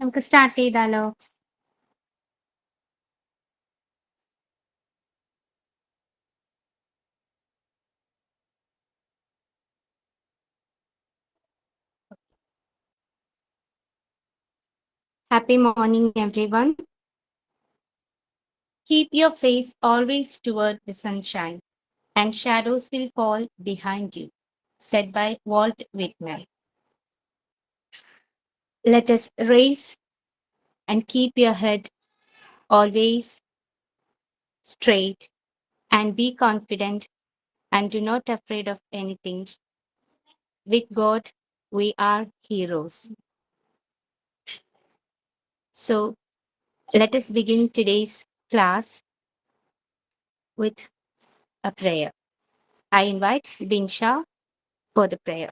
നമുക്ക് സ്റ്റാർട്ട് ചെയ്താലോ? Happy morning, everyone. Keep your face always toward the sunshine, and shadows will fall behind you. Said by Walt Whitman. Let us raise and keep your head always straight and be confident and do not afraid of anything. With God, we are heroes. So let us begin today's class with a prayer. I invite Binsha for the prayer.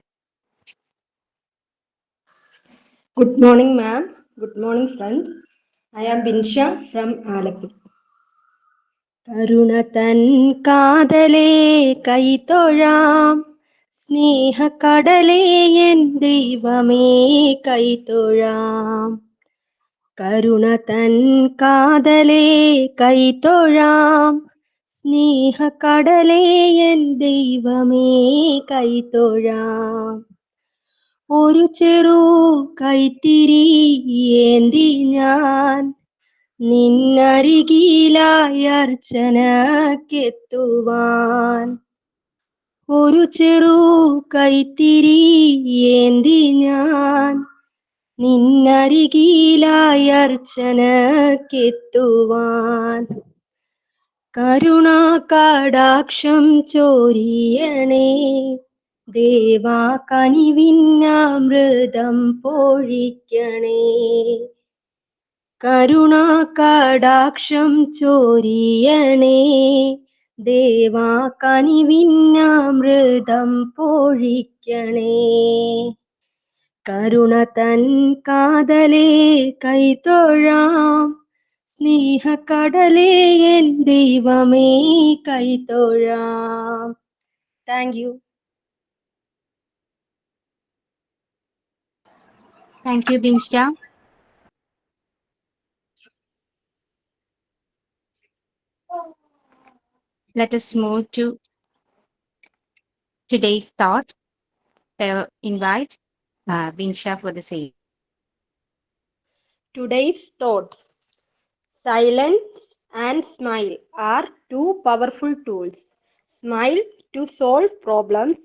Good morning, ma'am. Good morning, friends. I am Binsha from Alappur. കരുണതൻ കാതലേ കൈതൊഴാം, സ്നേഹക്കടലേ എൻ ദൈവമേ കൈതൊഴാം. കരുണതൻ കാതലേ കൈതൊഴാം, സ്നേഹക്കടലേ എൻ ദൈവമേ കൈതൊഴാം. ഒരു ചെറു കൈത്തിരി ഏന്തി ഞാൻ നിന്നരികിലായി അർച്ചനക്കെത്തുവാൻ. ഒരു ചെറു കൈത്തിരി ഏന്തി ഞാൻ നിന്നരികിലായി അർച്ചനക്കെത്തുവാൻ. കരുണാകടാക്ഷം ചൊരിയണേ ദേവാ, കനിവിന്നമൃതം പൊഴിക്കണേ. കരുണാകടാക്ഷം ചൊരിയണേ ദേവാ, കനിവിന്നമൃതം പൊഴിക്കണേ. കരുണതൻ കാതലേ കൈതൊഴാം, സ്നേഹക്കടലേ എൻ ദൈവമേ കൈതൊഴാം. Thank you. Thank you, Binsha. Let us move to today's thought. Invite Binsha for the same. Today's thought: silence and smile are two powerful tools. Smile to solve problems,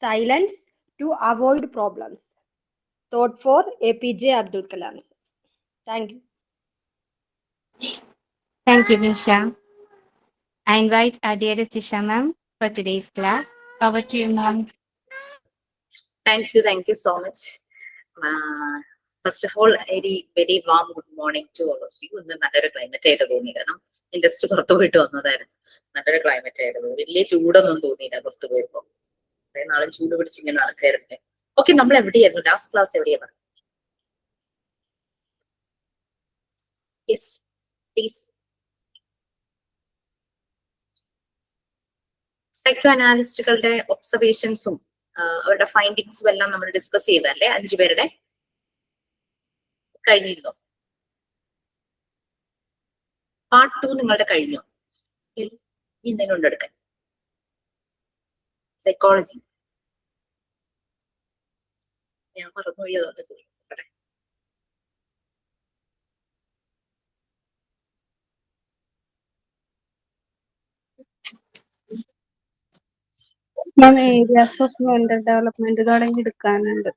silence to avoid problems. Thought for APJ Abdul Kalam. Thank you. Thank you, Binsha. I invite dearest Isha ma'am for today's class. Over to you, ma'am. Thank you so much. First of all, very warm good morning to all of you. ഇന്ന് നല്ലൊരു climate ആയിട്ട് തോന്നി. കാരണം ഞാൻ just പുറത്തു പോയിട്ട് വന്നതായിരുന്നു. നല്ലൊരു ക്ലൈമറ്റ് ആയിട്ട് തോന്നി. വലിയ ചൂടൊന്നും തോന്നിയില്ല പുറത്തു പോയപ്പോ. കുറെ നാളെ ചൂട് പിടിച്ചിങ്ങനെ നടക്കാറുണ്ട്. ഓക്കെ, നമ്മൾ എവിടെയായിരുന്നു? ലാസ്റ്റ് ക്ലാസ് എവിടെയാണ്? Yes please. സൈക്കോ അനാലിസ്റ്റുകളുടെ ഒബ്സർവേഷൻസും അവരുടെ ഫൈൻഡിങ്സും എല്ലാം നമ്മൾ ഡിസ്കസ് ചെയ്തല്ലേ? 5 പേരുടെ കഴിഞ്ഞിരുന്നു. പാർട്ട് 2 നിങ്ങളുടെ കഴിഞ്ഞു. എന്തെങ്കിലും ഉണ്ട് എടുക്കാൻ? സൈക്കോളജി ഞാൻ മറന്നുപോയി, അതുകൊണ്ട് ചോദിക്കട്ടെ. ഏരിയാസ് ഓഫ് മെന്റൽ ഡെവലപ്മെന്റ് തുടങ്ങി എടുക്കാനുണ്ട്.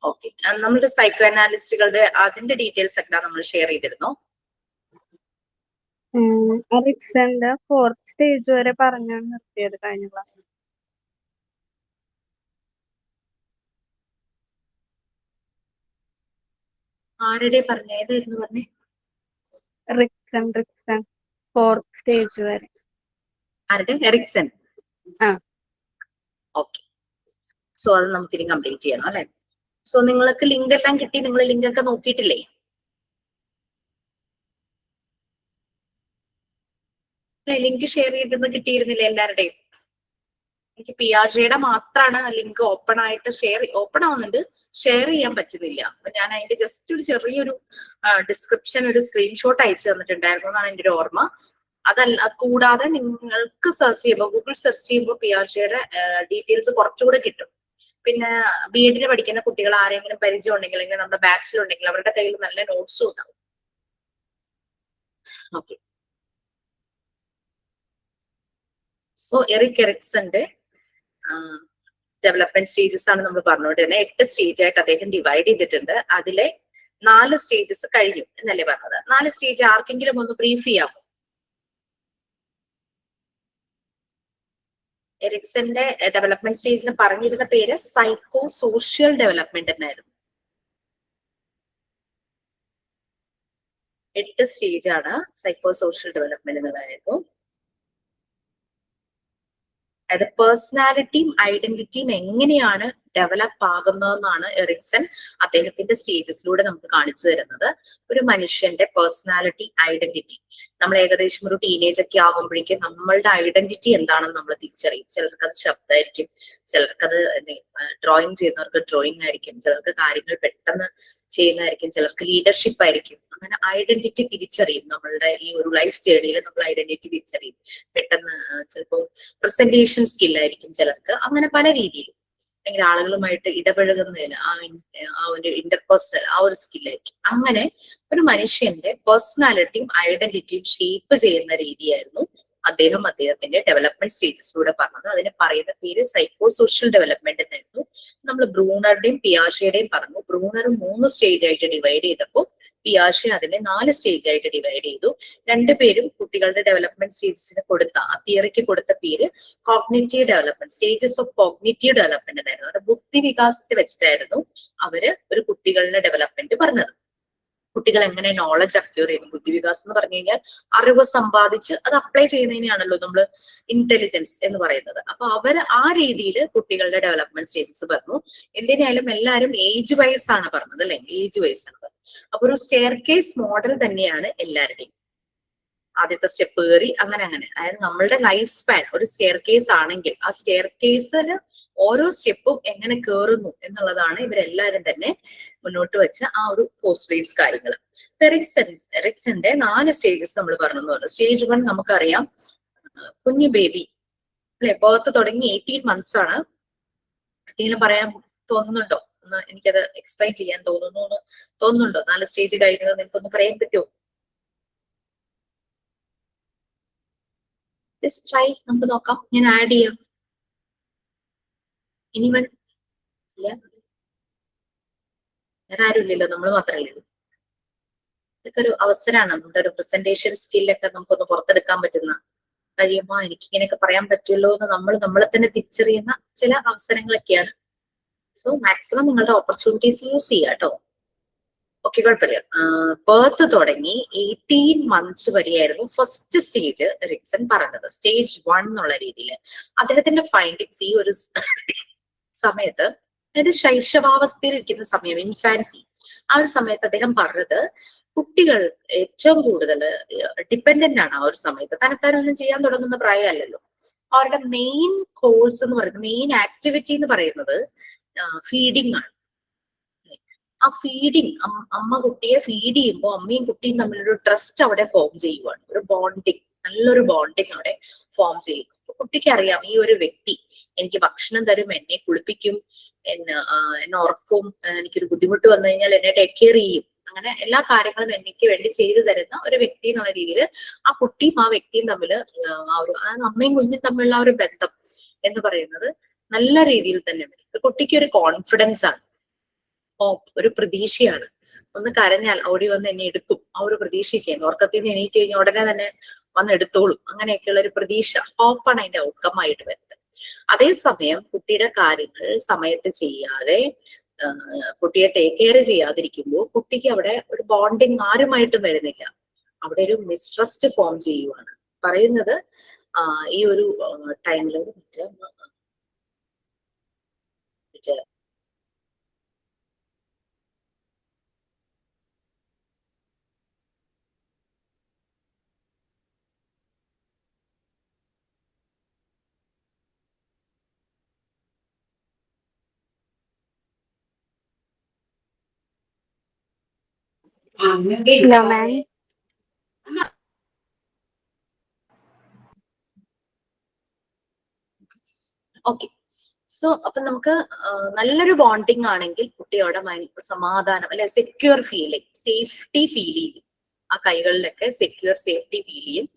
ഓക്കെ, നമ്മുടെ സൈക്കോ അനാലിസ്റ്റുകളുടെ അതിന്റെ ഡീറ്റെയിൽസ് ഒക്കെ നമ്മൾ ഷെയർ ചെയ്തിരുന്നോ? റിക്സന്റെ 4th സ്റ്റേജ് വരെ പറഞ്ഞാണ് നിർത്തിയത് കഴിഞ്ഞ ക്ലാസ്. ആരുടെ പറഞ്ഞ? ഏതായിരുന്നു പറഞ്ഞേ? റിക്സൺ 4th സ്റ്റേജ് വരെ. ആരുടെ? എറിക്സൺ. ഓക്കെ, സോ അത് നമുക്ക് ഇനി കംപ്ലീറ്റ് ചെയ്യണം അല്ലെ? സോ നിങ്ങൾക്ക് ലിങ്ക് എല്ലാം കിട്ടി? നിങ്ങൾ ലിങ്ക് ഒക്കെ നോക്കിയിട്ടില്ലേ? ലിങ്ക് ഷെയർ ചെയ്തെന്ന് കിട്ടിയിരുന്നില്ലേ എല്ലാവരുടെയും? എനിക്ക് പിയാഷയുടെ മാത്രമാണ് ലിങ്ക് ഓപ്പൺ ആയിട്ട് ഓപ്പൺ ആവുന്നുണ്ട്, ഷെയർ ചെയ്യാൻ പറ്റുന്നില്ല. അപ്പൊ ഞാൻ അതിന്റെ ജസ്റ്റ് ഒരു ചെറിയൊരു ഡിസ്ക്രിപ്ഷൻ, ഒരു സ്ക്രീൻഷോട്ട് അയച്ചു തന്നിട്ടുണ്ടായിരുന്നു എന്നാണ് എന്റെ ഒരു ഓർമ്മ. അതല്ല, അത് കൂടാതെ നിങ്ങൾക്ക് സെർച്ച് ചെയ്യുമ്പോൾ, ഗൂഗിൾ സെർച്ച് ചെയ്യുമ്പോൾ പിയാഷയുടെ ഡീറ്റെയിൽസ് കുറച്ചുകൂടെ കിട്ടും. പിന്നെ ബി.എഡിന് പഠിക്കുന്ന കുട്ടികൾ ആരെങ്കിലും പരിചയം ഉണ്ടെങ്കിൽ, അല്ലെങ്കിൽ നമ്മുടെ ബാച്ചിലുണ്ടെങ്കിൽ അവരുടെ കയ്യിൽ നല്ല നോട്ട്സും ഉണ്ടാവും. ഓക്കെ, സോ എറിക് എറിക്സന്റെ ഡെവലപ്മെന്റ് സ്റ്റേജസ് ആണ് നമ്മൾ പറഞ്ഞുകൊണ്ടിരുന്നത്. 8 സ്റ്റേജ് ആയിട്ട് അദ്ദേഹം ഡിവൈഡ് ചെയ്തിട്ടുണ്ട്. അതിലെ 4 സ്റ്റേജസ് കഴിഞ്ഞു എന്നല്ലേ പറഞ്ഞത്? 4 സ്റ്റേജ് ആർക്കെങ്കിലും ഒന്ന് ബ്രീഫ് ചെയ്യാമോ? എറിക്സന്റെ ഡെവലപ്മെന്റ് സ്റ്റേജിന് പറഞ്ഞിരുന്ന പേര് സൈക്കോ സോഷ്യൽ ഡെവലപ്മെന്റ് എന്നായിരുന്നു. 8 സ്റ്റേജ് ആണ് സൈക്കോ സോഷ്യൽ ഡെവലപ്മെന്റ് എന്നതായിരുന്നു. അതായത് പേഴ്സണാലിറ്റിയും ഐഡന്റിറ്റിയും എങ്ങനെയാണ് ഡെവലപ്പ് ആകുന്നതെന്നാണ് എറിക്സൺ അദ്ദേഹത്തിന്റെ സ്റ്റേജസിലൂടെ നമുക്ക് കാണിച്ചു തരുന്നത്. ഒരു മനുഷ്യന്റെ പേഴ്സണാലിറ്റി, ഐഡന്റിറ്റി, നമ്മൾ ഏകദേശം ഒരു ടീനേജ് ഒക്കെ ആകുമ്പോഴേക്കും നമ്മളുടെ ഐഡന്റിറ്റി എന്താണെന്ന് നമ്മൾ തിരിച്ചറിയും. ചിലർക്ക് അത് ശബ്ദമായിരിക്കും, ചിലർക്കത് ഡ്രോയിങ് ചെയ്യുന്നവർക്ക് ഡ്രോയിങ് ആയിരിക്കും, ചിലർക്ക് കാര്യങ്ങൾ പെട്ടെന്ന് ചെയ്യുന്നതായിരിക്കും, ചിലർക്ക് ലീഡർഷിപ്പ് ആയിരിക്കും. അങ്ങനെ ഐഡന്റിറ്റി തിരിച്ചറിയും. നമ്മളുടെ ഈ ഒരു ലൈഫ് ജേർണിയിൽ നമ്മൾ ഐഡന്റിറ്റി തിരിച്ചറിയും പെട്ടെന്ന്. ചിലപ്പോൾ പ്രസന്റേഷൻ സ്കില്ലായിരിക്കും ചിലർക്ക്, അങ്ങനെ പല രീതിയിൽ. അല്ലെങ്കിൽ ആളുകളുമായിട്ട് ഇടപഴകുന്നതിന് ആ ഒരു ഇന്റർപേഴ്സണൽ ആ ഒരു സ്കില്ലായിരിക്കും. അങ്ങനെ ഒരു മനുഷ്യന്റെ പേഴ്സണാലിറ്റിയും ഐഡന്റിറ്റിയും ഷേപ്പ് ചെയ്യുന്ന രീതിയായിരുന്നു അദ്ദേഹത്തിന്റെ ഡെവലപ്മെന്റ് സ്റ്റേജസിലൂടെ പറഞ്ഞത്. അതിന് പറയുന്ന പേര് സൈക്കോ സോഷ്യൽ ഡെവലപ്മെന്റ് എന്നായിരുന്നു. നമ്മൾ ബ്രൂണറുടെയും പിയാഷയുടെയും പറഞ്ഞു. ബ്രൂണർ 3 സ്റ്റേജ് ആയിട്ട് ഡിവൈഡ് ചെയ്തപ്പോൾ പിയാഷെ അതിനെ 4 സ്റ്റേജ് ആയിട്ട് ഡിവൈഡ് ചെയ്തു. രണ്ടുപേരും കുട്ടികളുടെ ഡെവലപ്മെന്റ് സ്റ്റേജസിന് ആ തിയറിക്ക് കൊടുത്ത പേര് cognitive development, stages of cognitive development എന്നായിരുന്നു. അവരുടെ ബുദ്ധി വികാസത്തെ വെച്ചിട്ടായിരുന്നു അവര് ഒരു കുട്ടികളുടെ ഡെവലപ്മെന്റ് പറഞ്ഞത്. കുട്ടികൾ എങ്ങനെ നോളജ് അക്യൂർ ചെയ്യുന്നു. ബുദ്ധിവികാസം എന്ന് പറഞ്ഞു കഴിഞ്ഞാൽ അറിവ് സമ്പാദിച്ച് അത് അപ്ലൈ ചെയ്യുന്നതിനെയാണല്ലോ നമ്മൾ ഇന്റലിജൻസ് എന്ന് പറയുന്നത്. അപ്പൊ അവർ ആ രീതിയിൽ കുട്ടികളുടെ ഡെവലപ്മെന്റ് സ്റ്റേജസ് പറഞ്ഞു. എന്തിനായാലും എല്ലാവരും ഏജ് വൈസ് ആണ് പറഞ്ഞത്, അല്ലെ? ഏജ് വൈസ് ആണ് പറഞ്ഞത്. അപ്പൊ ഒരു സ്റ്റെയർ കേസ് മോഡൽ തന്നെയാണ് എല്ലാവരുടെയും. ആദ്യത്തെ സ്റ്റെപ്പ് കയറി അങ്ങനെ. അതായത് നമ്മളുടെ ലൈഫ് സ്പാൻ ഒരു സ്റ്റെയർ കേസ് ആണെങ്കിൽ ആ സ്റ്റെയർ കേസിന് ഓരോ സ്റ്റെപ്പും എങ്ങനെ കയറുന്നു എന്നുള്ളതാണ് ഇവരെല്ലാരും തന്നെ മുന്നോട്ട് വെച്ച ആ ഒരു പോസിറ്റീവ്സ് കാര്യങ്ങൾ. എറിക്സന്റെ 4 സ്റ്റേജസ് നമ്മൾ പറഞ്ഞു. സ്റ്റേജ് 1 നമുക്കറിയാം, കുഞ്ഞു ബേബി, അല്ലെ? ബർത്ത് തുടങ്ങി 18 മന്ത്സ് ആണ്. എന്തെങ്കിലും പറയാൻ തോന്നുന്നുണ്ടോ? ഒന്ന് എനിക്കത് എക്സ്പ്ലെയിൻ ചെയ്യാൻ തോന്നുന്നുണ്ടോ? 4 സ്റ്റേജ് കഴിഞ്ഞത് നിങ്ങൾക്കൊന്ന് പറയാൻ പറ്റുമോ? ജസ്റ്റ് ട്രൈ, നമുക്ക് നോക്കാം. ഞാൻ ആഡ് ചെയ്യാം. ഇനിവൺ ഇല്ല, വേറെ ആരും ഇല്ലല്ലോ, നമ്മൾ മാത്രമല്ലേ ഉള്ളൂ. ഇതൊക്കെ ഒരു അവസരമാണ്. നമ്മുടെ ഒരു പ്രസന്റേഷൻ സ്കില്ലൊക്കെ നമുക്കൊന്ന് പുറത്തെടുക്കാൻ പറ്റുന്ന, കഴിയുമ്പോ എനിക്ക് ഇങ്ങനെയൊക്കെ പറയാൻ പറ്റുമല്ലോ എന്ന് നമ്മളെ തന്നെ തിരിച്ചറിയുന്ന ചില അവസരങ്ങളൊക്കെയാണ്. സോ മാക്സിമം നിങ്ങളുടെ ഓപ്പർച്യൂണിറ്റീസ് യൂസ് ചെയ്യുക കേട്ടോ. ഓക്കെ, കുഴപ്പമില്ല. ബർത്ത് തുടങ്ങി 18 മന്ത്സ് വരെയായിരുന്നു ഫസ്റ്റ് സ്റ്റേജ് എറിക്സൺ പറഞ്ഞത്, സ്റ്റേജ് 1 എന്നുള്ള രീതിയിൽ. അദ്ദേഹത്തിന്റെ ഫൈൻഡിങ്സ് ഈ ഒരു സമയത്ത്, അതായത് ശൈശവാവസ്ഥയിൽ ഇരിക്കുന്ന സമയം, ഇൻഫാൻസി, ആ ഒരു സമയത്ത് അദ്ദേഹം പറഞ്ഞത് കുട്ടികൾ ഏറ്റവും കൂടുതൽ ഡിപ്പെൻഡന്റ് ആണ് ആ ഒരു സമയത്ത്. തനത്താനൊന്നും ചെയ്യാൻ തുടങ്ങുന്ന പ്രായമല്ലല്ലോ. അവരുടെ മെയിൻ കോഴ്സ് എന്ന് പറയുന്നത്, മെയിൻ ആക്ടിവിറ്റി എന്ന് പറയുന്നത് ഫീഡിങ് ആണ്. ആ ഫീഡിങ്, അമ്മ കുട്ടിയെ ഫീഡ് ചെയ്യുമ്പോൾ അമ്മയും കുട്ടിയും തമ്മിലൊരു ട്രസ്റ്റ് അവിടെ ഫോം ചെയ്യുവാണ്. ഒരു ബോണ്ടിങ്, നല്ലൊരു ബോണ്ടിങ് അവിടെ ഫോം ചെയ്യും. കുട്ടിക്ക് അറിയാം ഈ ഒരു വ്യക്തി എനിക്ക് ഭക്ഷണം തരും, എന്നെ കുളിപ്പിക്കും, എന്നെ ഉറക്കും, എനിക്കൊരു ബുദ്ധിമുട്ട് വന്നു കഴിഞ്ഞാൽ എന്നെ ടേക്ക് കെയർ ചെയ്യും. അങ്ങനെ എല്ലാ കാര്യങ്ങളും എനിക്ക് വേണ്ടി ചെയ്തു തരുന്ന ഒരു വ്യക്തി എന്നുള്ള രീതിയിൽ ആ കുട്ടിയും ആ വ്യക്തിയും തമ്മിൽ ആ ഒരു അമ്മയും കുഞ്ഞും തമ്മിലുള്ള ആ ഒരു ബന്ധം എന്ന് പറയുന്നത് നല്ല രീതിയിൽ തന്നെ വരും. കുട്ടിക്ക് ഒരു കോൺഫിഡൻസ് ആണ്, ഒരു പ്രതീക്ഷയാണ്. ഒന്ന് കരഞ്ഞാൽ ഓടി വന്ന് എന്നെ എടുക്കും, ആ ഒരു പ്രതീക്ഷയ്ക്കാണ്. ഉറക്കത്തിൽ നിന്ന് എണീറ്റ് കഴിഞ്ഞാൽ ഉടനെ തന്നെ വന്ന് എടുത്തോളും, അങ്ങനെയൊക്കെയുള്ള ഒരു പ്രതീക്ഷ, ഹോപ്പാണ് അതിന്റെ ഔട്ട്കം ആയിട്ട് വരുന്നത്. അതേസമയം കുട്ടിയുടെ കാര്യങ്ങൾ സമയത്ത് ചെയ്യാതെ, കുട്ടിയെ ടേക്ക് കെയർ ചെയ്യാതിരിക്കുമ്പോൾ കുട്ടിക്ക് അവിടെ ഒരു ബോണ്ടിങ് ആരുമായിട്ടും വരുന്നില്ല. അവിടെ ഒരു മിസ്ട്രസ്റ്റ് ഫോം ചെയ്യുവാണ് പറയുന്നത്. ഈ ഒരു ടൈമിൽ No, ma'am. ഓക്കെ. സോ അപ്പൊ നമുക്ക് നല്ലൊരു ബോണ്ടിങ് ആണെങ്കിൽ കുട്ടിയോടെ സമാധാനം അല്ലെ, സെക്യൂർ ഫീലിംഗ്, സേഫ്റ്റി ഫീൽ ചെയ്യും. ആ കൈകളിലൊക്കെ സെക്യൂർ സേഫ്റ്റി ഫീൽ ചെയ്യും.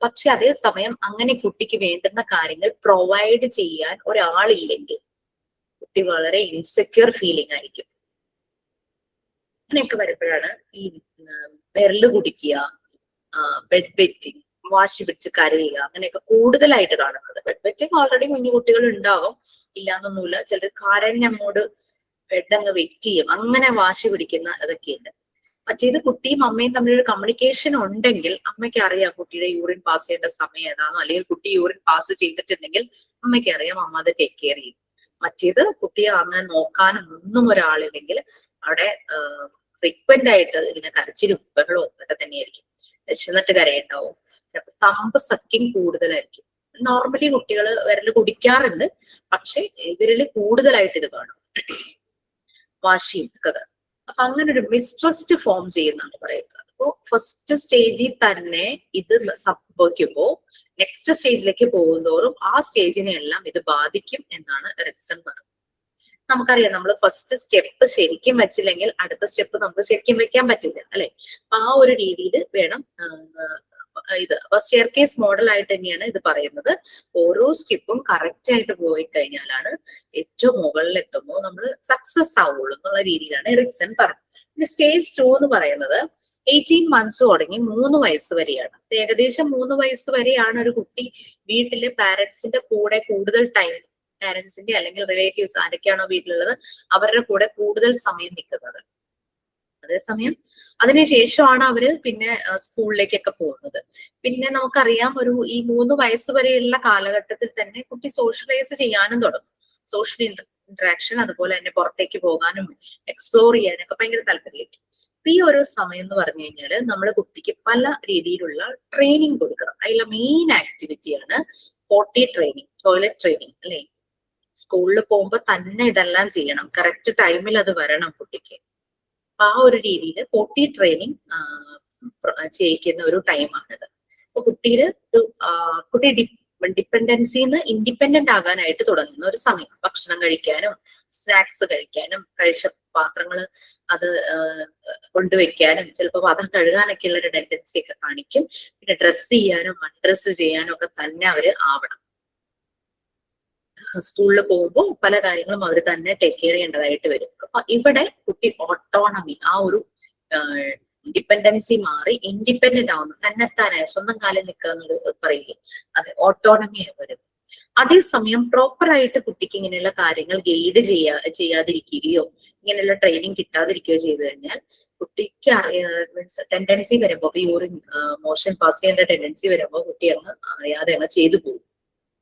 പക്ഷെ അതേസമയം അങ്ങനെ കുട്ടിക്ക് വേണ്ടുന്ന കാര്യങ്ങൾ പ്രൊവൈഡ് ചെയ്യാൻ ഒരാളില്ലെങ്കിൽ കുട്ടി വളരെ ഇൻസെക്യൂർ ഫീലിംഗ് ആയിരിക്കും. അങ്ങനെയൊക്കെ വരുമ്പോഴാണ് ഈ വിരല് കുടിക്കുക, ബെഡ് ബെറ്റിങ്, വാശി പിടിച്ച് കരയുക, അങ്ങനെയൊക്കെ കൂടുതലായിട്ട് കാണുന്നത്. ബെഡ് ബെറ്റിങ് ഓൾറെഡി കുഞ്ഞു കുട്ടികൾ ഉണ്ടാകും, ഇല്ലാന്നൊന്നുമില്ല. ചിലർ കരഞ്ഞങ്ങോട്ട് ബെഡ് അങ്ങ് വെറ്റ് ചെയ്യും, അങ്ങനെ വാശി പിടിക്കുന്ന ഇതൊക്കെയുണ്ട്. മറ്റേത് കുട്ടിയും അമ്മയും തമ്മിലൊരു കമ്മ്യൂണിക്കേഷൻ ഉണ്ടെങ്കിൽ അമ്മയ്ക്ക് അറിയാം കുട്ടിയുടെ യൂറിൻ പാസ് ചെയ്യേണ്ട സമയം ഏതാണോ, അല്ലെങ്കിൽ കുട്ടി യൂറിൻ പാസ് ചെയ്തിട്ടുണ്ടെങ്കിൽ അമ്മയ്ക്ക് അറിയാം, അമ്മ അത് ടേക്ക് കെയർ ചെയ്യും. മറ്റേത് കുട്ടിയെ അങ്ങനെ നോക്കാനും ഒന്നും ഒരാളില്ലെങ്കിൽ അവിടെ ഫ്രീക്വന്റ് ആയിട്ട് ഇങ്ങനെ കരച്ചിലും ബഹളവും ഒക്കെ തന്നെയായിരിക്കും. വിശന്നിട്ട് കരയുണ്ടാവും, തമ്പ് സക്കിങ് കൂടുതലായിരിക്കും. നോർമലി കുട്ടികൾ വിരല് കുടിക്കാറുണ്ട്, പക്ഷെ ഇവരിൽ കൂടുതലായിട്ട് ഇത് കാണും, വാശിയും ഒക്കെ കാണും. അപ്പൊ അങ്ങനെ ഒരു മിസ്ട്രസ്റ്റ് ഫോം ചെയ്യുന്നതാണ് പറയുന്നത്. അപ്പോ ഫസ്റ്റ് സ്റ്റേജിൽ തന്നെ ഇത് സംഭവിക്കുമ്പോ നെക്സ്റ്റ് സ്റ്റേജിലേക്ക് പോകുന്തോറും ആ സ്റ്റേജിനെ എല്ലാം ഇത് ബാധിക്കും എന്നാണ് എറിക്സൺ പറയുന്നത്. നമുക്കറിയാം, നമ്മൾ ഫസ്റ്റ് സ്റ്റെപ്പ് ശരിക്കും വെച്ചില്ലെങ്കിൽ അടുത്ത സ്റ്റെപ്പ് നമുക്ക് ശരിക്കും വെക്കാൻ പറ്റില്ല, അല്ലെ? ആ ഒരു രീതിയിൽ വേണം ഇത്. അപ്പൊ സ്റ്റെയർ കേസ് മോഡൽ ആയിട്ട് തന്നെയാണ് ഇത് പറയുന്നത്. ഓരോ സ്റ്റെപ്പും കറക്റ്റ് ആയിട്ട് പോയി കഴിഞ്ഞാലാണ് ഏറ്റവും മുകളിൽ എത്തുമ്പോൾ നമ്മൾ സക്സസ് ആവുള്ളൂ എന്നുള്ള രീതിയിലാണ് എറിക്സൺ പറഞ്ഞത്. പിന്നെ സ്റ്റേജ് 2 എന്ന് പറയുന്നത് 18 മന്ത്സ് തുടങ്ങി 3 വയസ്സ് വരെയാണ്. ഏകദേശം 3 വയസ്സ് വരെയാണ് ഒരു കുട്ടി വീട്ടില് പാരന്റ്സിന്റെ കൂടെ കൂടുതൽ ടൈം, പാരന്റ്സിന്റെ അല്ലെങ്കിൽ റിലേറ്റീവ്സ് ആരൊക്കെയാണോ വീട്ടിലുള്ളത് അവരുടെ കൂടെ കൂടുതൽ സമയം നിൽക്കുന്നത്. അതേസമയം അതിനുശേഷമാണ് അവര് പിന്നെ സ്കൂളിലേക്കൊക്കെ പോകുന്നത്. പിന്നെ നമുക്കറിയാം, ഈ 3 വയസ്സ് വരെയുള്ള കാലഘട്ടത്തിൽ തന്നെ കുട്ടി സോഷ്യലൈസ് ചെയ്യാനും തുടങ്ങും. സോഷ്യൽ ഇന്ററാക്ഷൻ, അതുപോലെ തന്നെ പുറത്തേക്ക് പോകാനും എക്സ്പ്ലോർ ചെയ്യാനൊക്കെ ഭയങ്കര താല്പര്യമായിരിക്കും. അപ്പൊ ഈ ഒരു സമയം എന്ന് പറഞ്ഞു കഴിഞ്ഞാല് നമ്മുടെ കുട്ടിക്ക് പല രീതിയിലുള്ള ട്രെയിനിങ് കൊടുക്കണം. അതിലെ മെയിൻ ആക്ടിവിറ്റിയാണ് പോട്ടി ട്രെയിനിങ്, ടോയ്ലറ്റ് ട്രെയിനിങ്, അല്ലെ? സ്കൂളിൽ പോകുമ്പോ തന്നെ ഇതെല്ലാം ചെയ്യണം, കറക്റ്റ് ടൈമിൽ അത് വരണം കുട്ടിക്ക്. അപ്പൊ ആ ഒരു രീതിയിൽ പോട്ടി ട്രെയിനിങ് ചെയ്യിക്കുന്ന ഒരു ടൈമാണിത്. അപ്പൊ കുട്ടി ഡിപ്പെൻഡൻസിന്ന് ഇൻഡിപെൻഡന്റ് ആകാനായിട്ട് തുടങ്ങുന്ന ഒരു സമയം. ഭക്ഷണം കഴിക്കാനും സ്നാക്സ് കഴിക്കാനും കഴിച്ച പാത്രങ്ങൾ അത് കൊണ്ടുവയ്ക്കാനും ചിലപ്പോൾ പാത്രം കഴുകാനൊക്കെ ഉള്ള ഒരു ടെൻഡൻസി ഒക്കെ കാണിക്കും. പിന്നെ ഡ്രസ്സ് ചെയ്യാനും അൺഡ്രസ്സ് ചെയ്യാനും ഒക്കെ തന്നെ അവര് ആവണം. സ്കൂളിൽ പോകുമ്പോൾ പല കാര്യങ്ങളും അവർ തന്നെ ടേക്ക് കെയർ ചെയ്യേണ്ടതായിട്ട് വരും. അപ്പൊ ഇവിടെ കുട്ടി ഓട്ടോണമി, ആ ഒരു ഡിപ്പെൻഡൻസി മാറി ഇൻഡിപെൻഡന്റ് ആവുന്നു, തന്നെത്താനായ സ്വന്തം കാലിൽ നിൽക്കുക എന്നൊരു പറയില്ലേ, അത് ഓട്ടോണമി വരും. അതേസമയം പ്രോപ്പർ ആയിട്ട് കുട്ടിക്ക് ഇങ്ങനെയുള്ള കാര്യങ്ങൾ ഗൈഡ് ചെയ്യാതിരിക്കുകയോ ഇങ്ങനെയുള്ള ട്രെയിനിങ് കിട്ടാതിരിക്കുകയോ ചെയ്തു കഴിഞ്ഞാൽ കുട്ടിക്ക് മീൻസ് ടെൻഡൻസി വരുമ്പോ, യൂറിൻ മോഷൻ പാസ് ചെയ്യേണ്ട ടെൻഡൻസി വരുമ്പോ കുട്ടി അങ്ങ് അറിയാതെ അങ്ങ് ചെയ്തു പോകും.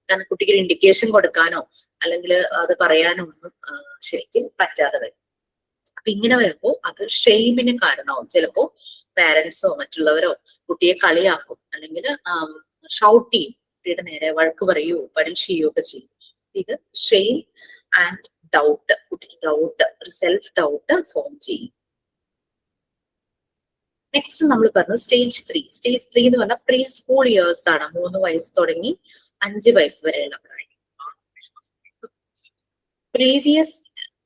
കാരണം കുട്ടിക്ക് ഒരു ഇൻഡിക്കേഷൻ കൊടുക്കാനോ അല്ലെങ്കിൽ അത് പറയാനോ ഒന്നും ശരിക്കും പറ്റാതെ വരും. അപ്പൊ ഇങ്ങനെ വരുമ്പോ അത് ഷെയിമിന് കാരണമാവും. ചിലപ്പോ പാരന്റ്സോ മറ്റുള്ളവരോ കുട്ടിയെ കളിയാക്കും, അല്ലെങ്കിൽ ഷൗട്ട് ചെയ്യും, കുട്ടിയുടെ നേരെ വഴക്ക് പറയുകയോ പണിഷ് ചെയ്യുകയോ ഒക്കെ ചെയ്യും. ഇത് ഷെയിം ആൻഡ് ഡൗട്ട്, കുട്ടിക്ക് ഡൗട്ട്, ഒരു സെൽഫ് ഡൗട്ട് ഫോം ചെയ്യും. നെക്സ്റ്റ് നമ്മൾ പറഞ്ഞു സ്റ്റേജ് 3. സ്റ്റേജ് 3 എന്ന് പറഞ്ഞാൽ പ്രീ സ്കൂൾ ഇയേഴ്സ് ആണ്. 3 വയസ്സ് തുടങ്ങി 5 വയസ്സ് വരെയുള്ള പ്രായം. പ്രീവിയസ്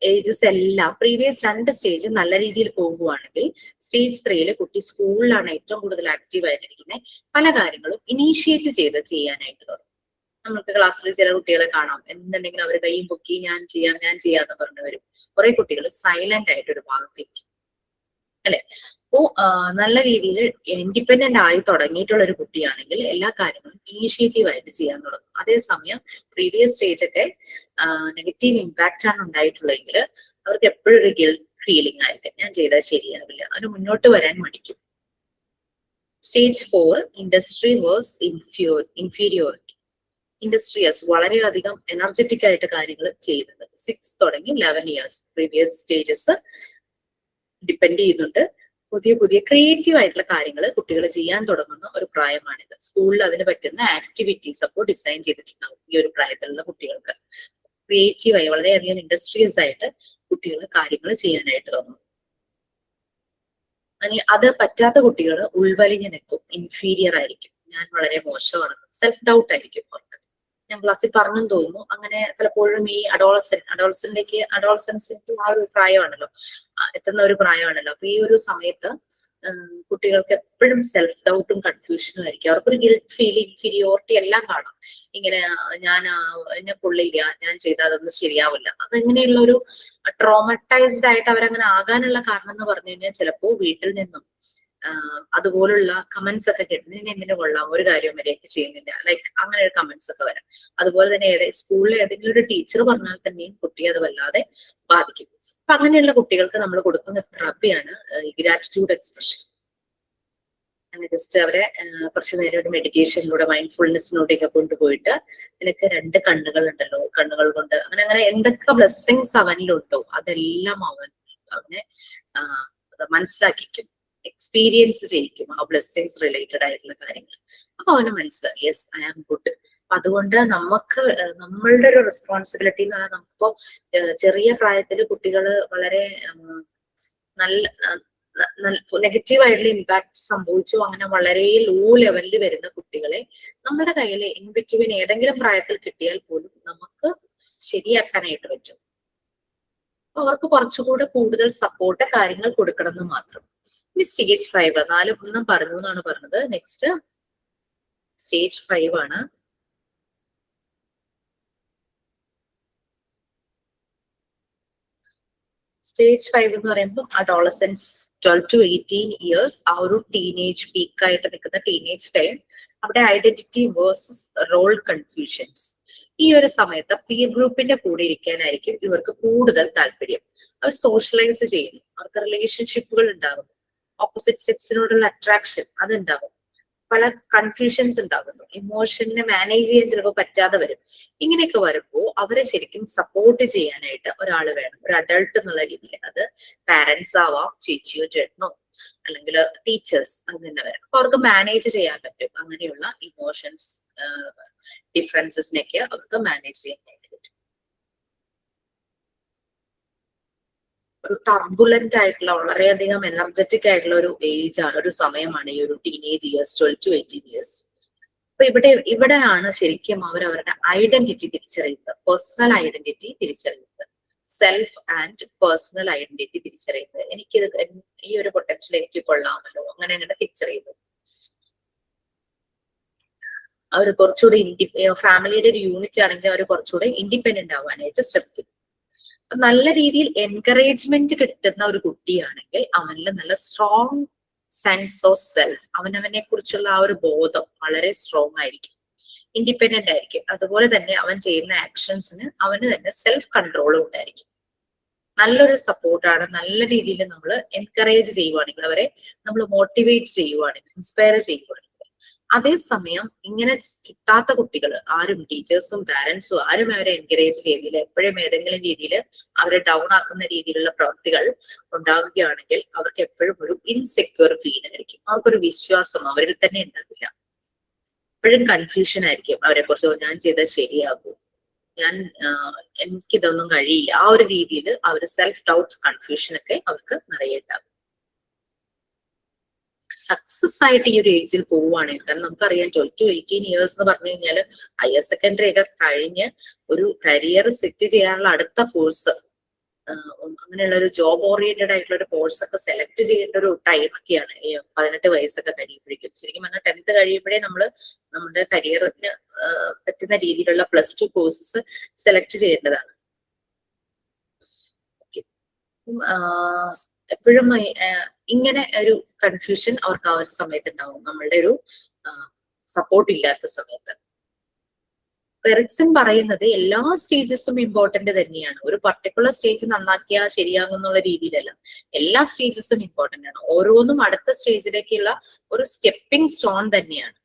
ഏജസ് എല്ലാം, പ്രീവിയസ് 2 സ്റ്റേജ് നല്ല രീതിയിൽ പോകുകയാണെങ്കിൽ സ്റ്റേജ് 3 കുട്ടി സ്കൂളിലാണ് ഏറ്റവും കൂടുതൽ ആക്റ്റീവ് ആയിട്ടിരിക്കുന്നത്. പല കാര്യങ്ങളും ഇനീഷ്യേറ്റ് ചെയ്യാനായിട്ട് തുടങ്ങും. നമുക്ക് ക്ലാസ്സിൽ ചില കുട്ടികളെ കാണാം, എന്നുണ്ടെങ്കിലും അവർ കൈയും പൊക്കി ഞാൻ ചെയ്യാന്ന് പറഞ്ഞു വരും. കുറെ കുട്ടികൾ സൈലന്റ് ആയിട്ട് ഒരു ഭാഗത്തേക്ക്, അല്ലെ? അപ്പോ നല്ല രീതിയിൽ ഇൻഡിപെൻഡന്റ് ആയി തുടങ്ങിയിട്ടുള്ള ഒരു കുട്ടിയാണെങ്കിൽ എല്ലാ കാര്യങ്ങളും ഇനീഷ്യേറ്റീവ് ആയിട്ട് ചെയ്യാൻ തുടങ്ങും. അതേസമയം പ്രീവിയസ് സ്റ്റേജ് ഒക്കെ നെഗറ്റീവ് ഇമ്പാക്റ്റ് ആണ് ഉണ്ടായിട്ടുള്ളതെങ്കിൽ അവർക്ക് എപ്പോഴും ഒരു ഗിൽറ്റ് ഫീലിംഗ് ആയിരിക്കും, ഞാൻ ചെയ്താൽ ശരിയാവില്ല, അതിന് മുന്നോട്ട് വരാൻ മടിക്കും. Stage 4 industry versus inferiority. Industrious വളരെയധികം എനർജറ്റിക് ആയിട്ട് കാര്യങ്ങൾ ചെയ്യുന്നത്. 6 തുടങ്ങി 11 ഇയേഴ്സ് പ്രീവിയസ് സ്റ്റേജസ് ഡിപ്പെൻഡ് ചെയ്യുന്നുണ്ട്. പുതിയ ക്രിയേറ്റീവ് ആയിട്ടുള്ള കാര്യങ്ങൾ കുട്ടികൾ ചെയ്യാൻ തുടങ്ങുന്ന ഒരു പ്രായമാണിത്. സ്കൂളിൽ അതിന് പറ്റുന്ന ആക്ടിവിറ്റീസ് അപ്പോൾ ഡിസൈൻ ചെയ്തിട്ടുണ്ടാവും ഈ ഒരു പ്രായത്തിലുള്ള കുട്ടികൾക്ക്. ക്രിയേറ്റീവായി വളരെയധികം ഇൻഡസ്ട്രിയസ് ആയിട്ട് കുട്ടികൾ കാര്യങ്ങൾ ചെയ്യാനായിട്ട് തുടങ്ങും. അത് പറ്റാത്ത കുട്ടികൾ ഉൾവലിഞ്ഞു നിൽക്കും, ഇൻഫീരിയർ ആയിരിക്കും, ഞാൻ വളരെ മോശമാണ്, സെൽഫ് ഡൗട്ട് ആയിരിക്കും അവർക്ക്. ഞാൻ ക്ലാസ്സിൽ പറഞ്ഞെന്ന് തോന്നുന്നു. അങ്ങനെ പലപ്പോഴും ഈ അഡോളസൻസ് ആ ഒരു പ്രായമാണല്ലോ, എത്തുന്ന ഒരു പ്രായമാണല്ലോ. അപ്പൊ ഈ ഒരു സമയത്ത് കുട്ടികൾക്ക് എപ്പോഴും സെൽഫ് ഡൗട്ടും കൺഫ്യൂഷനും ആയിരിക്കും. അവർക്കൊരു ഗിൽറ്റ് ഫീൽ, ഇൻഫീരിയോറിറ്റി എല്ലാം കാണാം. ഇങ്ങനെ എന്നെ കൊള്ളില്ല, ഞാൻ ചെയ്താൽ അതൊന്നും ശരിയാവില്ല. അതങ്ങനെയുള്ള ഒരു ട്രോമറ്റൈസ്ഡ് ആയിട്ട് അവരങ്ങനെ ആകാനുള്ള കാരണം എന്ന് പറഞ്ഞു കഴിഞ്ഞാൽ ചിലപ്പോ വീട്ടിൽ നിന്നും അതുപോലുള്ള കമന്റ്സ് ഒക്കെ കേട്ട് നിന്നെ എന്തിനു കൊള്ളാം, ഒരു കാര്യവും വരെയൊക്കെ ചെയ്യുന്നില്ല, ലൈക്ക് അങ്ങനെ ഒരു കമന്റ്സ് ഒക്കെ വരാം. അതുപോലെ തന്നെ സ്കൂളിൽ ഏതെങ്കിലും ഒരു ടീച്ചർ പറഞ്ഞാൽ തന്നെയും കുട്ടിയെ അത് വല്ലാതെ ബാധിക്കും. അപ്പൊ അങ്ങനെയുള്ള കുട്ടികൾക്ക് നമ്മൾ കൊടുക്കുന്ന തെറാപ്പിയാണ് ഗ്രാറ്റിറ്റ്യൂഡ് എക്സ്പ്രഷൻ. അങ്ങനെ ജസ്റ്റ് അവരെ കുറച്ചു നേരം ഒരു മെഡിറ്റേഷനിലൂടെ മൈൻഡ്ഫുൾനെസ്സിലൂടെയൊക്കെ കൊണ്ടുപോയിട്ട് നിനക്ക് 2 കണ്ണുകൾ ഉണ്ടല്ലോ, കണ്ണുകൾ കൊണ്ട് അങ്ങനെ അങ്ങനെ എന്തൊക്കെ ബ്ലെസ്സിങ്സ് അവനിലുണ്ടോ അതെല്ലാം അവനെ മനസ്സിലാക്കിക്കും, എക്സ്പീരിയൻസ് ചെയ്യിക്കും ആ ബ്ലെസ്സിങ്സ് റിലേറ്റഡ് ആയിട്ടുള്ള കാര്യങ്ങൾ. അപ്പൊ അവന് മനസ്സിലായി യെസ് ഐ ആം ഗുഡ്. അപ്പൊ അതുകൊണ്ട് നമ്മളുടെ ഒരു റെസ്പോൺസിബിലിറ്റി എന്ന് പറഞ്ഞാൽ നമുക്കിപ്പോ ചെറിയ പ്രായത്തിൽ കുട്ടികൾ വളരെ നല്ല നെഗറ്റീവ് ആയിട്ടുള്ള ഇമ്പാക്ട് സംഭവിച്ചു, അങ്ങനെ വളരെ ലോ ലെവലിൽ വരുന്ന കുട്ടികളെ നമ്മുടെ കയ്യിൽ ഇൻ ബിറ്റ്വീൻ ഏതെങ്കിലും പ്രായത്തിൽ കിട്ടിയാൽ പോലും നമുക്ക് ശരിയാക്കാനായിട്ട് പറ്റും. അവർക്ക് കുറച്ചുകൂടെ കൂടുതൽ സപ്പോർട്ട് കാര്യങ്ങൾ കൊടുക്കണം എന്ന് മാത്രം. ഇനി സ്റ്റേജ് 5 4 പറഞ്ഞു എന്നാണ് പറഞ്ഞത്. നെക്സ്റ്റ് സ്റ്റേജ് 5 ആണ്. സ്റ്റേജ് 5 എന്ന് പറയുമ്പോൾ അഡോളസൻസ് 12 to 18 ഇയേഴ്സ്, ആ ഒരു ടീനേജ് പീക്കായിട്ട് നിൽക്കുന്ന ടീനേജ് ടൈം. അവിടെ ഐഡന്റിറ്റി വേഴ്സസ് റോൾ കൺഫ്യൂഷൻസ്. ഈ ഒരു സമയത്ത് പീർ ഗ്രൂപ്പിന്റെ കൂടെ ഇരിക്കാനായിരിക്കും ഇവർക്ക് കൂടുതൽ താല്പര്യം. അവർ സോഷ്യലൈസ് ചെയ്യുന്നു, അവർക്ക് റിലേഷൻഷിപ്പുകൾ ഉണ്ടാകുന്നു, ഓപ്പോസിറ്റ് സെക്സിനോടുള്ള അട്രാക്ഷൻ അതുണ്ടാകും, പല കൺഫ്യൂഷൻസ് ഉണ്ടാകുന്നു, ഇമോഷനെ മാനേജ് ചെയ്യാൻ ചിലപ്പോൾ പറ്റാതെ വരും. ഇങ്ങനെയൊക്കെ വരുമ്പോൾ അവരെ ശരിക്കും സപ്പോർട്ട് ചെയ്യാനായിട്ട് ഒരാൾ വേണം, ഒരു അഡൾട്ട് എന്നുള്ള രീതിയിൽ. അത് പാരന്റ്സ് ആവാം, ചേച്ചിയോ ചേട്ടനോ അല്ലെങ്കിൽ ടീച്ചേഴ്സ്, അത് തന്നെ വരാം. അപ്പൊ അവർക്ക് മാനേജ് ചെയ്യാൻ പറ്റും അങ്ങനെയുള്ള ഇമോഷൻസ് ഡിഫറൻസസിനെയൊക്കെ അവർക്ക് മാനേജ് ചെയ്യാനായിട്ട് പറ്റും. ഒരു ടർബുലന്റ് ആയിട്ടുള്ള വളരെയധികം എനർജറ്റിക് ആയിട്ടുള്ള ഒരു ഏജ് ആണ്, ഒരു സമയമാണ് ഈ ഒരു ടീനേജ് ഇയേഴ്സ് 12 to 18 ഇയേഴ്സ്. അപ്പൊ ഇവിടെയാണ് ശരിക്കും അവരവരുടെ ഐഡന്റിറ്റി തിരിച്ചറിയുന്നത്, പേഴ്സണൽ ഐഡന്റിറ്റി തിരിച്ചറിയുന്നത്, സെൽഫ് ആൻഡ് പേഴ്സണൽ ഐഡന്റിറ്റി തിരിച്ചറിയുന്നത്. എനിക്കിത് ഈ ഒരു പൊട്ടൻഷ്യൽ എനിക്ക് കൊള്ളാമല്ലോ, അങ്ങനെ തിരിച്ചറിയുന്നത്. അവർ കുറച്ചുകൂടെ ഫാമിലിയുടെ ഒരു യൂണിറ്റ് ആണെങ്കിൽ അവർ കുറച്ചുകൂടെ ഇൻഡിപെൻഡന്റ് ആവാനായിട്ട് ശ്രമിക്കും. നല്ല രീതിയിൽ എൻകറേജ്മെന്റ് കിട്ടുന്ന ഒരു കുട്ടിയാണെങ്കിൽ അവനിൽ നല്ല സ്ട്രോങ് സെൻസ് ഓഫ് സെൽഫ്, അവനവനെ കുറിച്ചുള്ള ആ ഒരു ബോധം വളരെ സ്ട്രോങ് ആയിരിക്കും, ഇൻഡിപെൻഡന്റ് ആയിരിക്കും. അതുപോലെ തന്നെ അവൻ ചെയ്യുന്ന ആക്ഷൻസിന് അവന് തന്നെ സെൽഫ് കൺട്രോളും ഉണ്ടായിരിക്കും. നല്ലൊരു സപ്പോർട്ടാണ്. നല്ല രീതിയിൽ നമ്മൾ എൻകറേജ് ചെയ്യുവാണെങ്കിൽ, അവരെ നമ്മൾ മോട്ടിവേറ്റ് ചെയ്യുവാണെങ്കിൽ, ഇൻസ്പയർ ചെയ്യുവാണെങ്കിൽ. അതേസമയം ഇങ്ങനെ കിട്ടാത്ത കുട്ടികൾ ആരും, ടീച്ചേഴ്സും പാരന്റ്സും ആരും അവരെ എൻകറേജ് ചെയ്തില്ല, എപ്പോഴും ഏതെങ്കിലും രീതിയിൽ അവരെ ഡൗൺ ആക്കുന്ന രീതിയിലുള്ള പ്രവൃത്തികൾ ഉണ്ടാകുകയാണെങ്കിൽ അവർക്ക് എപ്പോഴും ഒരു ഇൻസെക്യൂർ ഫീൽ ആയിരിക്കും, അവർക്കൊരു വിശ്വാസം അവരിൽ തന്നെ ഉണ്ടാവില്ല, എപ്പോഴും കൺഫ്യൂഷൻ ആയിരിക്കും അവരെ കുറിച്ച്. ഞാൻ ചെയ്താൽ ശരിയാകും, എനിക്കിതൊന്നും കഴിയില്ല, ആ ഒരു രീതിയിൽ അവർ സെൽഫ് ഡൗട്ട് കൺഫ്യൂഷൻ ഒക്കെ അവർക്ക് നിറയെ ഉണ്ടാകും. സക്സസ് ആയിട്ട് ഈ ഒരു ഏജിൽ പോവുകയാണെങ്കിൽ, കാരണം നമുക്കറിയാം 12 to 18 ഇയേഴ്സ് എന്ന് പറഞ്ഞു കഴിഞ്ഞാൽ ഹയർ സെക്കൻഡറി ഒക്കെ കഴിഞ്ഞ് ഒരു കരിയർ സെറ്റ് ചെയ്യാനുള്ള അടുത്ത കോഴ്സ്, അങ്ങനെയുള്ള ഒരു ജോബ് ഓറിയന്റഡ് ആയിട്ടുള്ള ഒരു കോഴ്സ് ഒക്കെ സെലക്ട് ചെയ്യേണ്ട ഒരു ടൈം ഒക്കെയാണ് ഈ 18 വയസ്സൊക്കെ കഴിയുമ്പോഴേക്കും. ശരിക്കും പറഞ്ഞാൽ 10th കഴിയുമ്പോഴേ നമ്മുടെ കരിയറിന് പറ്റുന്ന രീതിയിലുള്ള +2 കോഴ്സസ് സെലക്ട് ചെയ്യേണ്ടതാണ്. എപ്പോഴും ഇങ്ങനെ ഒരു കൺഫ്യൂഷൻ അവർക്ക് ആ ഒരു സമയത്ത് ഉണ്ടാവും, നമ്മളുടെ ഒരു സപ്പോർട്ട് ഇല്ലാത്ത സമയത്ത്. എറിക്സൺ പറയുന്നത് എല്ലാ സ്റ്റേജസും ഇമ്പോർട്ടന്റ് തന്നെയാണ്. ഒരു പർട്ടിക്കുലർ സ്റ്റേജ് നന്നാക്കിയാൽ ശരിയാകും എന്നുള്ള രീതിയിലല്ല, എല്ലാ സ്റ്റേജസും ഇമ്പോർട്ടന്റ് ആണ്. ഓരോന്നും അടുത്ത സ്റ്റേജിലേക്കുള്ള ഒരു സ്റ്റെപ്പിംഗ് സ്റ്റോൺ തന്നെയാണ്.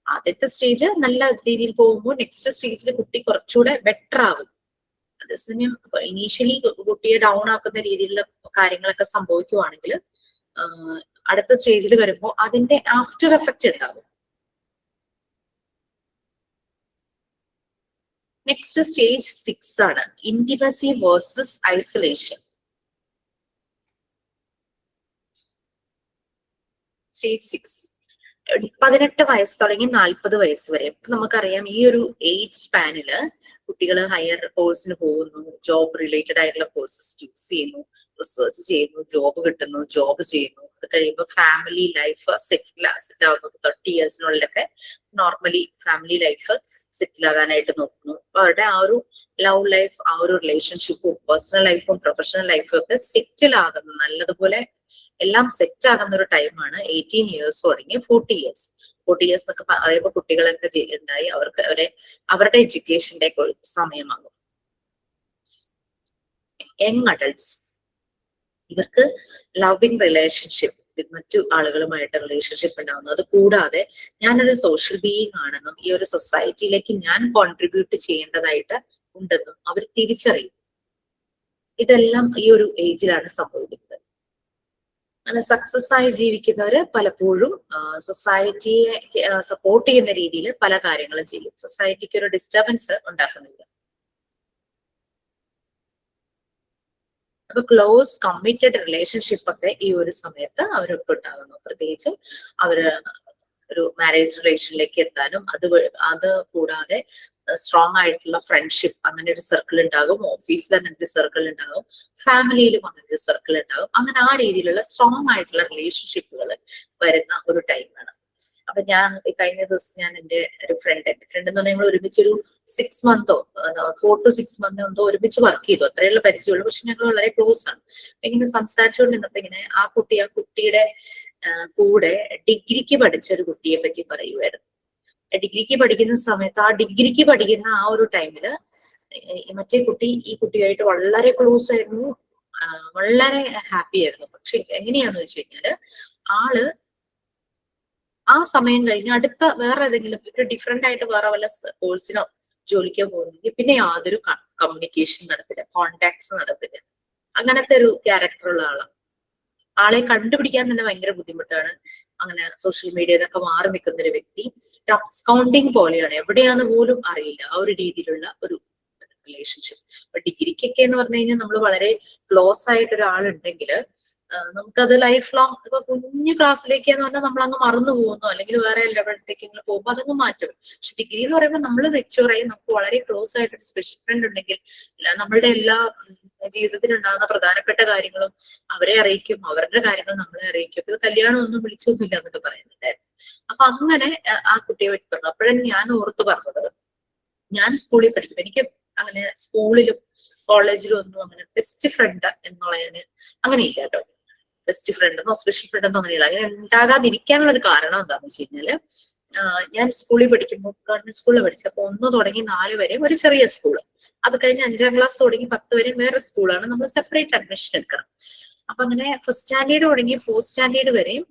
ആദ്യത്തെ സ്റ്റേജ് നല്ല രീതിയിൽ പോകുമ്പോൾ നെക്സ്റ്റ് സ്റ്റേജിൽ കുട്ടി കുറച്ചുകൂടെ ബെറ്റർ ആകും. അതേസമയം ഇനീഷ്യലി കുട്ടിയെ ഡൗൺ ആക്കുന്ന രീതിയിലുള്ള കാര്യങ്ങളൊക്കെ സംഭവിക്കുവാണെങ്കിൽ അടുത്ത സ്റ്റേജിൽ വരുമ്പോൾ അതിന്റെ ആഫ്റ്റർ എഫക്റ്റ് ഉണ്ടാകും. നെക്സ്റ്റ് സ്റ്റേജ് 6 ആണ്, ഇന്റിമസി വേഴ്സസ് ഐസൊലേഷൻ. സ്റ്റേജ് 6 18 വയസ്സ് തുടങ്ങി 40 വയസ്സ് വരെ. നമുക്കറിയാം ഈ ഒരു ഏജ് സ്പാനില് കുട്ടികൾ ഹയർ കോഴ്സിന് പോകുന്നു, ജോബ് റിലേറ്റഡ് ആയിട്ടുള്ള കോഴ്സസ് ചൂസ് ചെയ്യുന്നു, റിസർച്ച് ചെയ്യുന്നു, ജോബ് കിട്ടുന്നു, ജോബ് ചെയ്യുന്നു. അത് കഴിയുമ്പോൾ ഫാമിലി ലൈഫ് സെറ്റിൽ ആവുന്നു. 30 ഇയേഴ്സിനുള്ളിലൊക്കെ നോർമലി ഫാമിലി ലൈഫ് സെറ്റിൽ ആകാനായിട്ട് നോക്കുന്നു. അപ്പൊ അവരുടെ ആ ഒരു ലവ് ലൈഫ്, ആ ഒരു റിലേഷൻഷിപ്പും പേഴ്സണൽ ലൈഫും പ്രൊഫഷണൽ ലൈഫും ഒക്കെ സെറ്റിൽ ആകുന്നു, നല്ലതുപോലെ എല്ലാം സെറ്റ് ആകുന്ന ഒരു ടൈമാണ് 18 ഇയേഴ്സ് തുടങ്ങി 40 ഇയേഴ്സ്. 40 ഇയേഴ്സ് എന്നൊക്കെ പറയുമ്പോൾ കുട്ടികളൊക്കെ ഉണ്ടായി അവർക്ക് അവരുടെ എഡ്യൂക്കേഷന്റെ ഒക്കെ ഒരു സമയമാകും. യങ് അഡൾട്ട്സ്, ഇവർക്ക് ലവിങ് റിലേഷൻഷിപ്പ്, മറ്റു ആളുകളുമായിട്ട് റിലേഷൻഷിപ്പ് ഉണ്ടാകുന്നു. അത് കൂടാതെ ഞാനൊരു സോഷ്യൽ ബീയിങ് ആണെന്നും ഈ ഒരു സൊസൈറ്റിയിലേക്ക് ഞാൻ കോൺട്രിബ്യൂട്ട് ചെയ്യേണ്ടതായിട്ട് ഉണ്ടെന്നും അവർ തിരിച്ചറിയും. ഇതെല്ലാം ഈ ഒരു ഏജിലാണ് സംഭവിക്കുന്നത്. അങ്ങനെ സക്സസ് ആയി ജീവിക്കുന്നവര് പലപ്പോഴും സൊസൈറ്റിയെ സപ്പോർട്ട് ചെയ്യുന്ന രീതിയിൽ പല കാര്യങ്ങളും ചെയ്യും, സൊസൈറ്റിക്ക് ഒരു ഡിസ്റ്റർബൻസ് ഉണ്ടാക്കുന്നില്ല. അപ്പൊ ക്ലോസ് കമ്മിറ്റഡ് റിലേഷൻഷിപ്പ് ഒക്കെ ഈ ഒരു സമയത്ത് അവർക്ക് ഉണ്ടാകുന്നു. പ്രത്യേകിച്ചും അവര് ഒരു മാരേജ് റിലേഷനിലേക്ക് എത്താനും അത് കൂടാതെ സ്ട്രോങ് ആയിട്ടുള്ള ഫ്രണ്ട്ഷിപ്പ്, അങ്ങനെ ഒരു സർക്കിൾ ഉണ്ടാകും. ഓഫീസിൽ അങ്ങനെ ഒരു സർക്കിൾ ഉണ്ടാകും, ഫാമിലിയിലും അങ്ങനെ ഒരു സർക്കിൾ ഉണ്ടാകും. അങ്ങനെ ആ രീതിയിലുള്ള സ്ട്രോങ് ആയിട്ടുള്ള റിലേഷൻഷിപ്പുകൾ വരുന്ന ഒരു ടൈമാണ്. അപ്പൊ ഞാൻ കഴിഞ്ഞ ദിവസം ഞാൻ എന്റെ ഫ്രണ്ട് എന്ന് പറഞ്ഞാൽ ഞങ്ങൾ ഒരുമിച്ചൊരു 6 മന്തോ 4 to 6 മന്തോ എന്തോ ഒരുമിച്ച് വർക്ക് ചെയ്തു. അത്രയുള്ള പരിചയമുള്ളൂ. പക്ഷെ ഞങ്ങൾ വളരെ ക്ലോസ് ആണ്. ഇങ്ങനെ സംസാരിച്ചുകൊണ്ടിരുന്നപ്പോ ഇങ്ങനെ ആ കുട്ടിയുടെ കൂടെ ഡിഗ്രിക്ക് പഠിച്ച ഒരു കുട്ടിയെ പറ്റി പറയുമായിരുന്നു. ഡിഗ്രിക്ക് പഠിക്കുന്ന സമയത്ത് ഡിഗ്രിക്ക് പഠിക്കുന്ന ആ ഒരു ടൈമില് മറ്റേ കുട്ടി ഈ കുട്ടിയായിട്ട് വളരെ ക്ലോസ് ആയിരുന്നു, വളരെ ഹാപ്പി ആയിരുന്നു. പക്ഷെ എങ്ങനെയാന്ന് വെച്ച് കഴിഞ്ഞാല് ആള് ആ സമയം കഴിഞ്ഞ് അടുത്ത വേറെ ഏതെങ്കിലും ഡിഫറെന്റ് ആയിട്ട് വേറെ വല്ല കോഴ്സിനോ ജോലിക്കോ പോകുന്നെങ്കിൽ പിന്നെ യാതൊരു കമ്മ്യൂണിക്കേഷൻ നടത്തില്ല, കോണ്ടാക്ട്സ് നടത്തില്ല. അങ്ങനത്തെ ഒരു ക്യാരക്ടറുള്ള ആളാണ്. ആളെ കണ്ടുപിടിക്കാൻ തന്നെ ഭയങ്കര ബുദ്ധിമുട്ടാണ്. അങ്ങനെ സോഷ്യൽ മീഡിയയിലൊക്കെ മാറി നിൽക്കുന്ന ഒരു വ്യക്തി, അക്കൗണ്ടിങ് പോലെയാണ്, എവിടെയാന്ന് പോലും അറിയില്ല. ആ ഒരു രീതിയിലുള്ള ഒരു റിലേഷൻഷിപ്പ്. അപ്പൊ ഡിഗ്രിക്കൊക്കെ എന്ന് പറഞ്ഞു കഴിഞ്ഞാൽ നമ്മൾ വളരെ ക്ലോസ് ആയിട്ട് ഒരാളുണ്ടെങ്കിൽ നമുക്കത് ലൈഫ് ലോങ്, ഇപ്പൊ കുഞ്ഞു ക്ലാസ്സിലേക്ക് എന്ന് പറഞ്ഞാൽ നമ്മൾ അങ്ങ് മറന്നു പോകുന്നു, അല്ലെങ്കിൽ വേറെ ലെവലിലേക്കെങ്കിലും പോകുമ്പോൾ അതങ്ങ് മാറ്റും. പക്ഷെ ഡിഗ്രി എന്ന് പറയുമ്പോൾ നമ്മൾ മെച്ചുവറായി, നമുക്ക് വളരെ ക്ലോസ് ആയിട്ട് ഒരു സ്പെഷ്യൽ ഫ്രണ്ട് ഉണ്ടെങ്കിൽ നമ്മളുടെ എല്ലാ ജീവിതത്തിലുണ്ടാകുന്ന പ്രധാനപ്പെട്ട കാര്യങ്ങളും അവരെ അറിയിക്കും, അവരുടെ കാര്യങ്ങൾ നമ്മളെ അറിയിക്കും. ഇത് കല്യാണം ഒന്നും വിളിച്ചൊന്നുമില്ല എന്നൊക്കെ പറയുന്നുണ്ടായിരുന്നു. അപ്പൊ അങ്ങനെ ആ കുട്ടിയെ പറ്റി പറഞ്ഞു. അപ്പോഴാണ് ഞാൻ ഓർത്ത് പറഞ്ഞത്, ഞാൻ സ്കൂളിൽ പഠിക്കും, എനിക്ക് അങ്ങനെ സ്കൂളിലും കോളേജിലും ഒന്നും അങ്ങനെ ബെസ്റ്റ് ഫ്രണ്ട് എന്നുള്ളതിന് അങ്ങനെ ഇല്ല കേട്ടോ. ബെസ്റ്റ് ഫ്രണ്ട് എന്നോ സ്പെഷ്യൽ ഫ്രണ്ട് എന്നോ അങ്ങനെയില്ല. അങ്ങനെ ഉണ്ടാകാതിരിക്കാനുള്ള ഒരു കാരണം എന്താണെന്ന് വെച്ച് കഴിഞ്ഞാല്, ഞാൻ സ്കൂളിൽ പഠിക്കുമ്പോൾ ഗവൺമെന്റ് സ്കൂളിൽ പഠിച്ചപ്പോൾ 1 തുടങ്ങി 4 വരെ ഒരു ചെറിയ സ്കൂള്, അത് കഴിഞ്ഞ് 5ാം ക്ലാസ് തുടങ്ങി 10 വരെ വേറെ സ്കൂളാണ്, നമ്മൾ സെപ്പറേറ്റ് അഡ്മിഷൻ എടുക്കണം. അപ്പൊ അങ്ങനെ ഫസ്റ്റ് സ്റ്റാൻഡേർഡ് തുടങ്ങി 4th സ്റ്റാൻഡേർഡ് വരെയും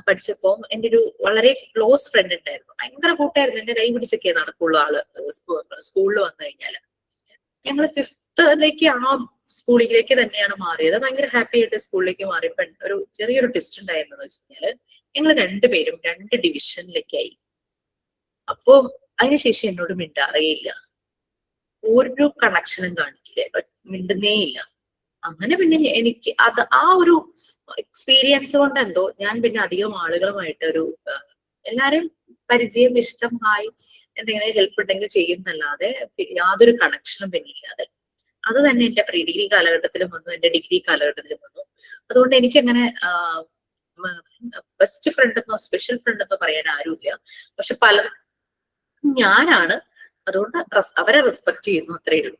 പഠിച്ചപ്പോ എൻ്റെ ഒരു വളരെ ക്ലോസ് ഫ്രണ്ട് ഉണ്ടായിരുന്നു. ഭയങ്കര കൂട്ടായിരുന്നു, എന്റെ കൈ പിടിച്ചൊക്കെ നടക്കുള്ളൂ ആള്. സ്കൂളിൽ വന്നു കഴിഞ്ഞാല് ഞങ്ങള് 5th ആ സ്കൂളിലേക്ക് തന്നെയാണ് മാറിയത്. ഭയങ്കര ഹാപ്പി ആയിട്ട് സ്കൂളിലേക്ക് മാറിയപ്പോ ഒരു ചെറിയൊരു ടെസ്റ്റ് ഉണ്ടായിരുന്നെന്ന് വെച്ച് കഴിഞ്ഞാല്, ഞങ്ങൾ 2 പേരും 2 ഡിവിഷനിലേക്കായി. അപ്പോ അതിനുശേഷം എന്നോട് മിണ്ടാറിയില്ല, ഒരു കണക്ഷനും കാണിക്കില്ല, മിണ്ടുന്നേ ഇല്ല. അങ്ങനെ പിന്നെ എനിക്ക് ആ ഒരു എക്സ്പീരിയൻസ് കൊണ്ട് എന്തോ ഞാൻ പിന്നെ അധികം ആളുകളുമായിട്ട് എല്ലാരും പരിചയം, ഇഷ്ടം, ഹായ്, എന്തെങ്കിലും ഹെൽപ്പ് ഉണ്ടെങ്കിൽ ചെയ്യുന്നല്ലാതെ യാതൊരു കണക്ഷനും പിന്നെ ഇല്ലാതെ. അത് തന്നെ എന്റെ പ്രീ ഡിഗ്രി കാലഘട്ടത്തിലും വന്നു, എന്റെ ഡിഗ്രി കാലഘട്ടത്തിലും വന്നു. അതുകൊണ്ട് എനിക്കങ്ങനെ ബെസ്റ്റ് ഫ്രണ്ട് എന്നോ സ്പെഷ്യൽ ഫ്രണ്ട് എന്നോ പറയാൻ ആരുമില്ല. പക്ഷെ ഞാനാണ്, അതുകൊണ്ട് അവരെ റെസ്പെക്ട് ചെയ്യുന്നു, അത്രയേ ഉള്ളൂ.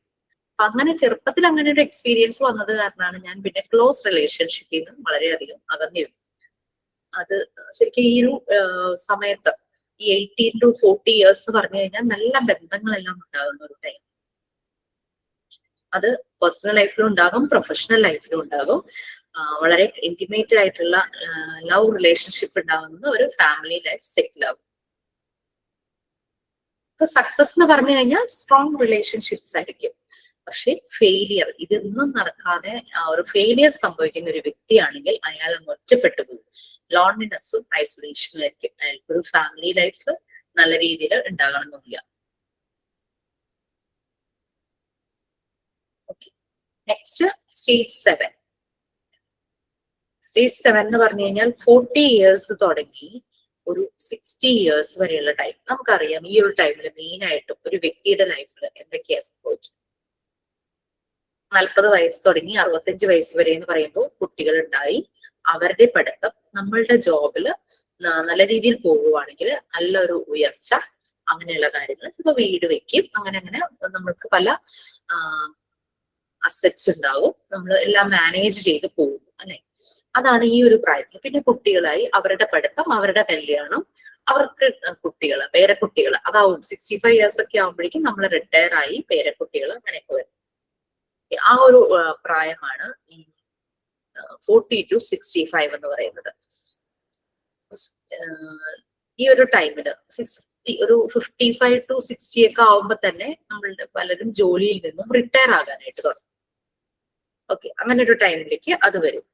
അപ്പൊ അങ്ങനെ ചെറുപ്പത്തിൽ അങ്ങനെ ഒരു എക്സ്പീരിയൻസ് വന്നത് കാരണമാണ് ഞാൻ പിന്നെ ക്ലോസ് റിലേഷൻഷിപ്പിൽ നിന്ന് വളരെയധികം അകന്നിരുന്നു. അത് ശരിക്കും ഈ ഒരു സമയത്ത് ഈ 18 to 40 ഇയേഴ്സ് എന്ന് പറഞ്ഞു കഴിഞ്ഞാൽ നല്ല ബന്ധങ്ങളെല്ലാം ഉണ്ടാകുന്ന ഒരു ടൈം. അത് പേഴ്സണൽ ലൈഫിലും ഉണ്ടാകും, പ്രൊഫഷണൽ ലൈഫിലും ഉണ്ടാകും. വളരെ ഇന്റിമേറ്റ് ആയിട്ടുള്ള ലവ് റിലേഷൻഷിപ്പ് ഉണ്ടാകുന്ന ഒരു ഫാമിലി ലൈഫ് സെറ്റിൽ ആകും. ഇപ്പൊ സക്സസ് എന്ന് പറഞ്ഞു കഴിഞ്ഞാൽ സ്ട്രോങ് റിലേഷൻഷിപ്സ് ആയിരിക്കും. പക്ഷെ ഫെയിലിയർ, ഇതൊന്നും നടക്കാതെ ഒരു ഫെയിലിയർ സംഭവിക്കുന്ന ഒരു വ്യക്തിയാണെങ്കിൽ അയാൾ അങ്ങ് ഒറ്റപ്പെട്ടു പോകും. ലോൺലിനെസ്സും ഐസൊലേഷനും ആയിരിക്കും. അയാൾക്കൊരു ഫാമിലി ലൈഫ് നല്ല രീതിയിൽ ഉണ്ടാകണമെന്നില്ല. Okay, next stage 7. സ്റ്റേജ് 7 എന്ന് പറഞ്ഞു കഴിഞ്ഞാൽ 40 ഇയേഴ്സ് തുടങ്ങി ഒരു 60 ഇയേഴ്സ് വരെയുള്ള ടൈം. നമുക്കറിയാം ഈ ഒരു ടൈമിൽ മെയിൻ ആയിട്ടും ഒരു വ്യക്തിയുടെ ലൈഫിൽ എന്തൊക്കെയാ സംഭവിക്കും. 40 വയസ്സ് തുടങ്ങി 65 വയസ്സ് വരെ എന്ന് പറയുമ്പോൾ കുട്ടികൾ ഉണ്ടായി, അവരുടെ പഠിത്തം, നമ്മളുടെ ജോബില് നല്ല രീതിയിൽ പോകുവാണെങ്കിൽ നല്ലൊരു ഉയർച്ച, അങ്ങനെയുള്ള കാര്യങ്ങൾ. ഇപ്പൊ വീട് വെക്കും, അങ്ങനെ അങ്ങനെ നമ്മൾക്ക് പല അസറ്റ്സ് ഉണ്ടാവും, നമ്മൾ എല്ലാം മാനേജ് ചെയ്ത് പോകും അല്ലെ. അതാണ് ഈ ഒരു പ്രായത്തിൽ. പിന്നെ കുട്ടികളായി, അവരുടെ പഠിത്തം, അവരുടെ കല്യാണം, അവർക്ക് കുട്ടികൾ, പേരക്കുട്ടികൾ, അതാവും 65 ഇയേഴ്സ് ഒക്കെ ആവുമ്പോഴേക്കും നമ്മൾ റിട്ടയർ ആയി, പേരക്കുട്ടികൾ അങ്ങനെയൊക്കെ വരും. ആ ഒരു പ്രായമാണ് ഈ 40 to 65 എന്ന് പറയുന്നത്. ഈ ഒരു ടൈമില് ഒരു 55 to 60 ഒക്കെ ആവുമ്പോ തന്നെ നമ്മളുടെ പലരും ജോലിയിൽ നിന്നും റിട്ടയർ ആകാനായിട്ട് തുടങ്ങും. ഓക്കെ, അങ്ങനെ ഒരു ടൈമിലേക്ക് അത് വരും.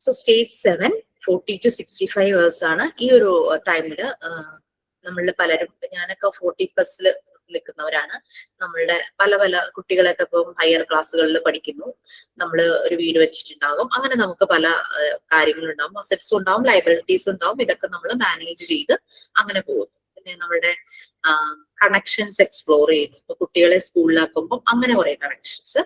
സോ സ്റ്റേജ് 7 40 to 65 ഇയേഴ്സ് ആണ്. ഈ ഒരു ടൈമില് നമ്മളിൽ പലരും, ഞാനൊക്കെ 40+ നിൽക്കുന്നവരാണ്. നമ്മളുടെ പല പല കുട്ടികളൊക്കെ ഇപ്പം ഹയർ ക്ലാസ്സുകളിൽ പഠിക്കുന്നു, നമ്മൾ ഒരു വീട് വെച്ചിട്ടുണ്ടാകും, അങ്ങനെ നമുക്ക് പല കാര്യങ്ങളുണ്ടാവും, അസറ്റ്സ് ഉണ്ടാവും, ലയബിലിറ്റീസ് ഉണ്ടാവും. ഇതൊക്കെ നമ്മൾ മാനേജ് ചെയ്ത് അങ്ങനെ പോകുന്നു. പിന്നെ നമ്മുടെ കണക്ഷൻസ് എക്സ്പ്ലോർ ചെയ്യുന്നു. ഇപ്പൊ കുട്ടികളെ സ്കൂളിലാക്കുമ്പോൾ അങ്ങനെ കുറെ കണക്ഷൻസ്,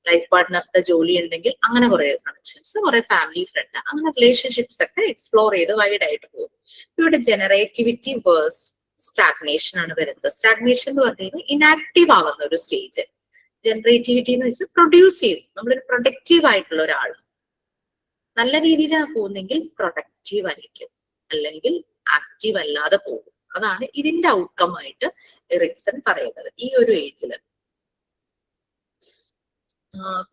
ലൈഫ് പാർട്ട്ണറുടെ ജോലി ഉണ്ടെങ്കിൽ അങ്ങനെ കുറെ കണക്ഷൻസ്, കുറെ ഫാമിലി ഫ്രണ്ട്, അങ്ങനെ റിലേഷൻഷിപ്സ് ഒക്കെ എക്സ്പ്ലോർ ചെയ്ത് വൈഡ് ആയിട്ട് പോകും. ഇവിടെ ജനറേറ്റിവിറ്റി വേഴ്സ് സ്റ്റാഗ്നേഷൻ ആണ് വരുന്നത്. സ്റ്റാഗ്നേഷൻ എന്ന് പറഞ്ഞു കഴിഞ്ഞാൽ ഇനാക്റ്റീവ് ആകുന്ന ഒരു സ്റ്റേജ്. ജനറേറ്റിവിറ്റി എന്ന് വെച്ചാൽ പ്രൊഡ്യൂസ് ചെയ്യും, നമ്മളൊരു പ്രൊഡക്റ്റീവ് ആയിട്ടുള്ള ഒരാൾ. നല്ല രീതിയിലാണ് പോകുന്നെങ്കിൽ പ്രൊഡക്റ്റീവ് ആയിരിക്കും, അല്ലെങ്കിൽ ആക്റ്റീവ് അല്ലാതെ പോകും. അതാണ് ഇതിന്റെ ഔട്ട്കം ആയിട്ട് എറിക്സൺ പറയുന്നത്. ഈ ഒരു ഏജില്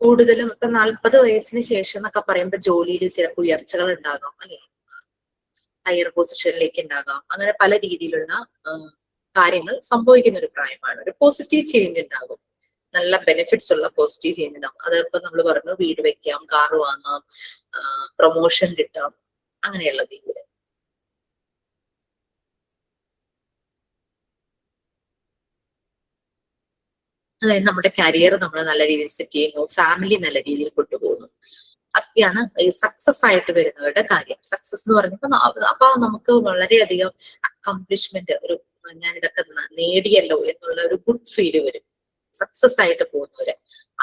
കൂടുതലും ഇപ്പൊ 40 വയസ്സിന് ശേഷം എന്നൊക്കെ പറയുമ്പോൾ ജോലിയിൽ ചില ഉയർച്ചകൾ ഉണ്ടാകാം അല്ലെ, ഹയർ പൊസിഷനിലേക്ക് ഉണ്ടാകാം, അങ്ങനെ പല രീതിയിലുള്ള കാര്യങ്ങൾ സംഭവിക്കുന്ന ഒരു പ്രായമാണ്. ഒരു പോസിറ്റീവ് ചേഞ്ച് ഉണ്ടാകും, നല്ല ബെനിഫിറ്റ്സ് ഉള്ള പോസിറ്റീവ് ചേഞ്ച് ഉണ്ടാകും. അതിപ്പോ നമ്മൾ പറഞ്ഞു, വീട് വെക്കാം, കാർ വാങ്ങാം, പ്രൊമോഷൻ കിട്ടാം, അങ്ങനെയുള്ള രീതിയിൽ. അതായത് നമ്മുടെ കരിയർ നമ്മൾ നല്ല രീതിയിൽ സെറ്റ് ചെയ്യുന്നു, ഫാമിലി നല്ല രീതിയിൽ കൊണ്ടുപോകുന്നു. അതൊക്കെയാണ് ഈ സക്സസ് ആയിട്ട് വരുന്നവരുടെ കാര്യം. സക്സസ് എന്ന് പറഞ്ഞപ്പോ അപ്പൊ നമുക്ക് വളരെയധികം അക്കംപ്ലിഷ്മെന്റ്, ഒരു ഞാൻ ഇതൊക്കെ നേടിയല്ലോ എന്നുള്ള ഒരു ഗുഡ് ഫീല് വരും സക്സസ് ആയിട്ട് പോകുന്നവര്.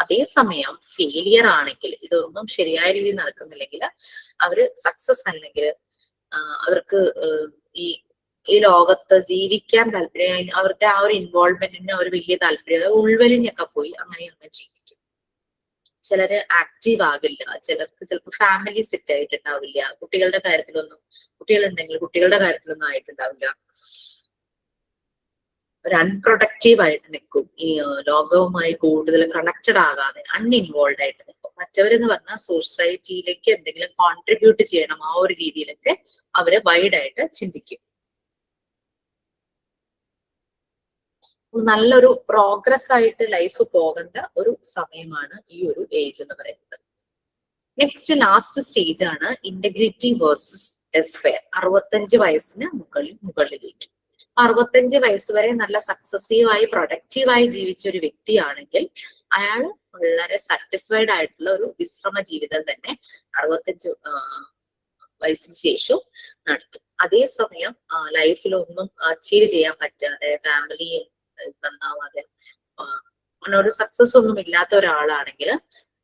അതേസമയം ഫെയിലിയർ ആണെങ്കിൽ, ഇതൊന്നും ശരിയായ രീതിയിൽ നടക്കുന്നില്ലെങ്കിൽ, അവര് സക്സസ് അല്ലെങ്കിൽ അവർക്ക് ഈ ലോകത്ത് ജീവിക്കാൻ താല്പര്യം, അവരുടെ ആ ഒരു ഇൻവോൾവ്മെന്റിന് അവർ വലിയ താല്പര്യം, ഉൾവലിഞ്ഞൊക്കെ പോയി അങ്ങനെ ജീവിക്കും. ചിലര് ആക്റ്റീവ് ആകില്ല, ചിലർക്ക് ചിലപ്പോൾ ഫാമിലി സെറ്റ് ആയിട്ടുണ്ടാവില്ല, കുട്ടികളുടെ കാര്യത്തിലൊന്നും, കുട്ടികളുണ്ടെങ്കിൽ കുട്ടികളുടെ കാര്യത്തിലൊന്നും ആയിട്ടുണ്ടാവില്ല, ഒരു അൺപ്രൊഡക്റ്റീവ് ആയിട്ട് നിൽക്കും. ഈ ലോകവുമായി കൂടുതൽ കണക്റ്റഡ് ആകാതെ അൺഇൻവോൾവ് ആയിട്ട് നിൽക്കും. മറ്റവരെന്ന് പറഞ്ഞാൽ സൊസൈറ്റിയിലേക്ക് എന്തെങ്കിലും കോൺട്രിബ്യൂട്ട് ചെയ്യണം, ആ ഒരു രീതിയിലൊക്കെ അവര് വൈഡായിട്ട് ചിന്തിക്കും. നല്ലൊരു പ്രോഗ്രസ് ആയിട്ട് ലൈഫ് പോകേണ്ട ഒരു സമയമാണ് ഈ ഒരു ഏജ് എന്ന് പറയുന്നത്. നെക്സ്റ്റ് ലാസ്റ്റ് സ്റ്റേജ് ആണ് ഇന്റഗ്രിറ്റി വേഴ്സസ് ഡെസ്പെയർ. 65 വയസ്സിന് മുകളിലേക്ക്. 65 വയസ്സ് വരെ നല്ല സക്സസീവായി പ്രൊഡക്റ്റീവായി ജീവിച്ച ഒരു വ്യക്തിയാണെങ്കിൽ അയാൾ വളരെ സാറ്റിസ്ഫൈഡ് ആയിട്ടുള്ള ഒരു വിശ്രമ ജീവിതം തന്നെ 65 വയസ്സിന് ശേഷം നടത്തും. അതേസമയം ലൈഫിലൊന്നും അച്ചീവ് ചെയ്യാൻ പറ്റാതെ, ഫാമിലി നന്നാവാതെ, അങ്ങനെ ഒരു സക്സസ് ഒന്നും ഇല്ലാത്ത ഒരാളാണെങ്കിൽ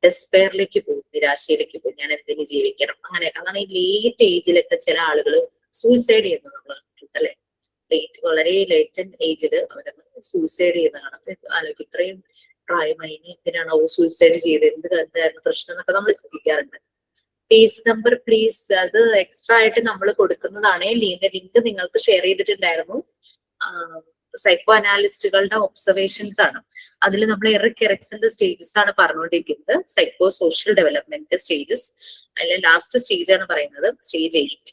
ഡെസ്പെയറിലേക്ക് പോകും, നിരാശയിലേക്ക് പോകും. ഞാൻ എന്തിനു ജീവിക്കണം, അങ്ങനെയൊക്കെ. അതാണ് ഈ ലേറ്റ് ഏജിലൊക്കെ ചില ആളുകൾ സൂയിസൈഡ് ചെയ്യുന്നത് നമ്മൾ കണ്ടിട്ടുണ്ട് അല്ലെ. വളരെ ലേറ്റന്റ് ഏജില് അവരൊന്ന് സൂയിസൈഡ് ചെയ്യുന്ന കാണാം. ആലോചിക്കും, ഇത്രയും പ്രായമായി ഇനി എന്തിനാണോ സൂയിസൈഡ് ചെയ്തത്, എന്തായിരുന്നു പ്രശ്നം എന്നൊക്കെ നമ്മൾ ചിന്തിക്കാറുണ്ട്. പേജ് നമ്പർ പ്ലീസ്, അത് എക്സ്ട്രാ ആയിട്ട് നമ്മൾ കൊടുക്കുന്നതാണ്. ലിങ്ക് നിങ്ങൾക്ക് ഷെയർ ചെയ്തിട്ടുണ്ടായിരുന്നു. സൈക്കോ അനാലിസ്റ്റുകളുടെ ഒബ്സർവേഷൻസ് ആണ്. അതിൽ നമ്മൾ എറിക്സന്റെ സ്റ്റേജസ് ആണ് പറഞ്ഞുകൊണ്ടിരിക്കുന്നത്, സൈക്കോ സോഷ്യൽ ഡെവലപ്മെന്റ് സ്റ്റേജസ്. അതിലെ ലാസ്റ്റ് സ്റ്റേജ് ആണ് പറയുന്നത് സ്റ്റേജ് 8.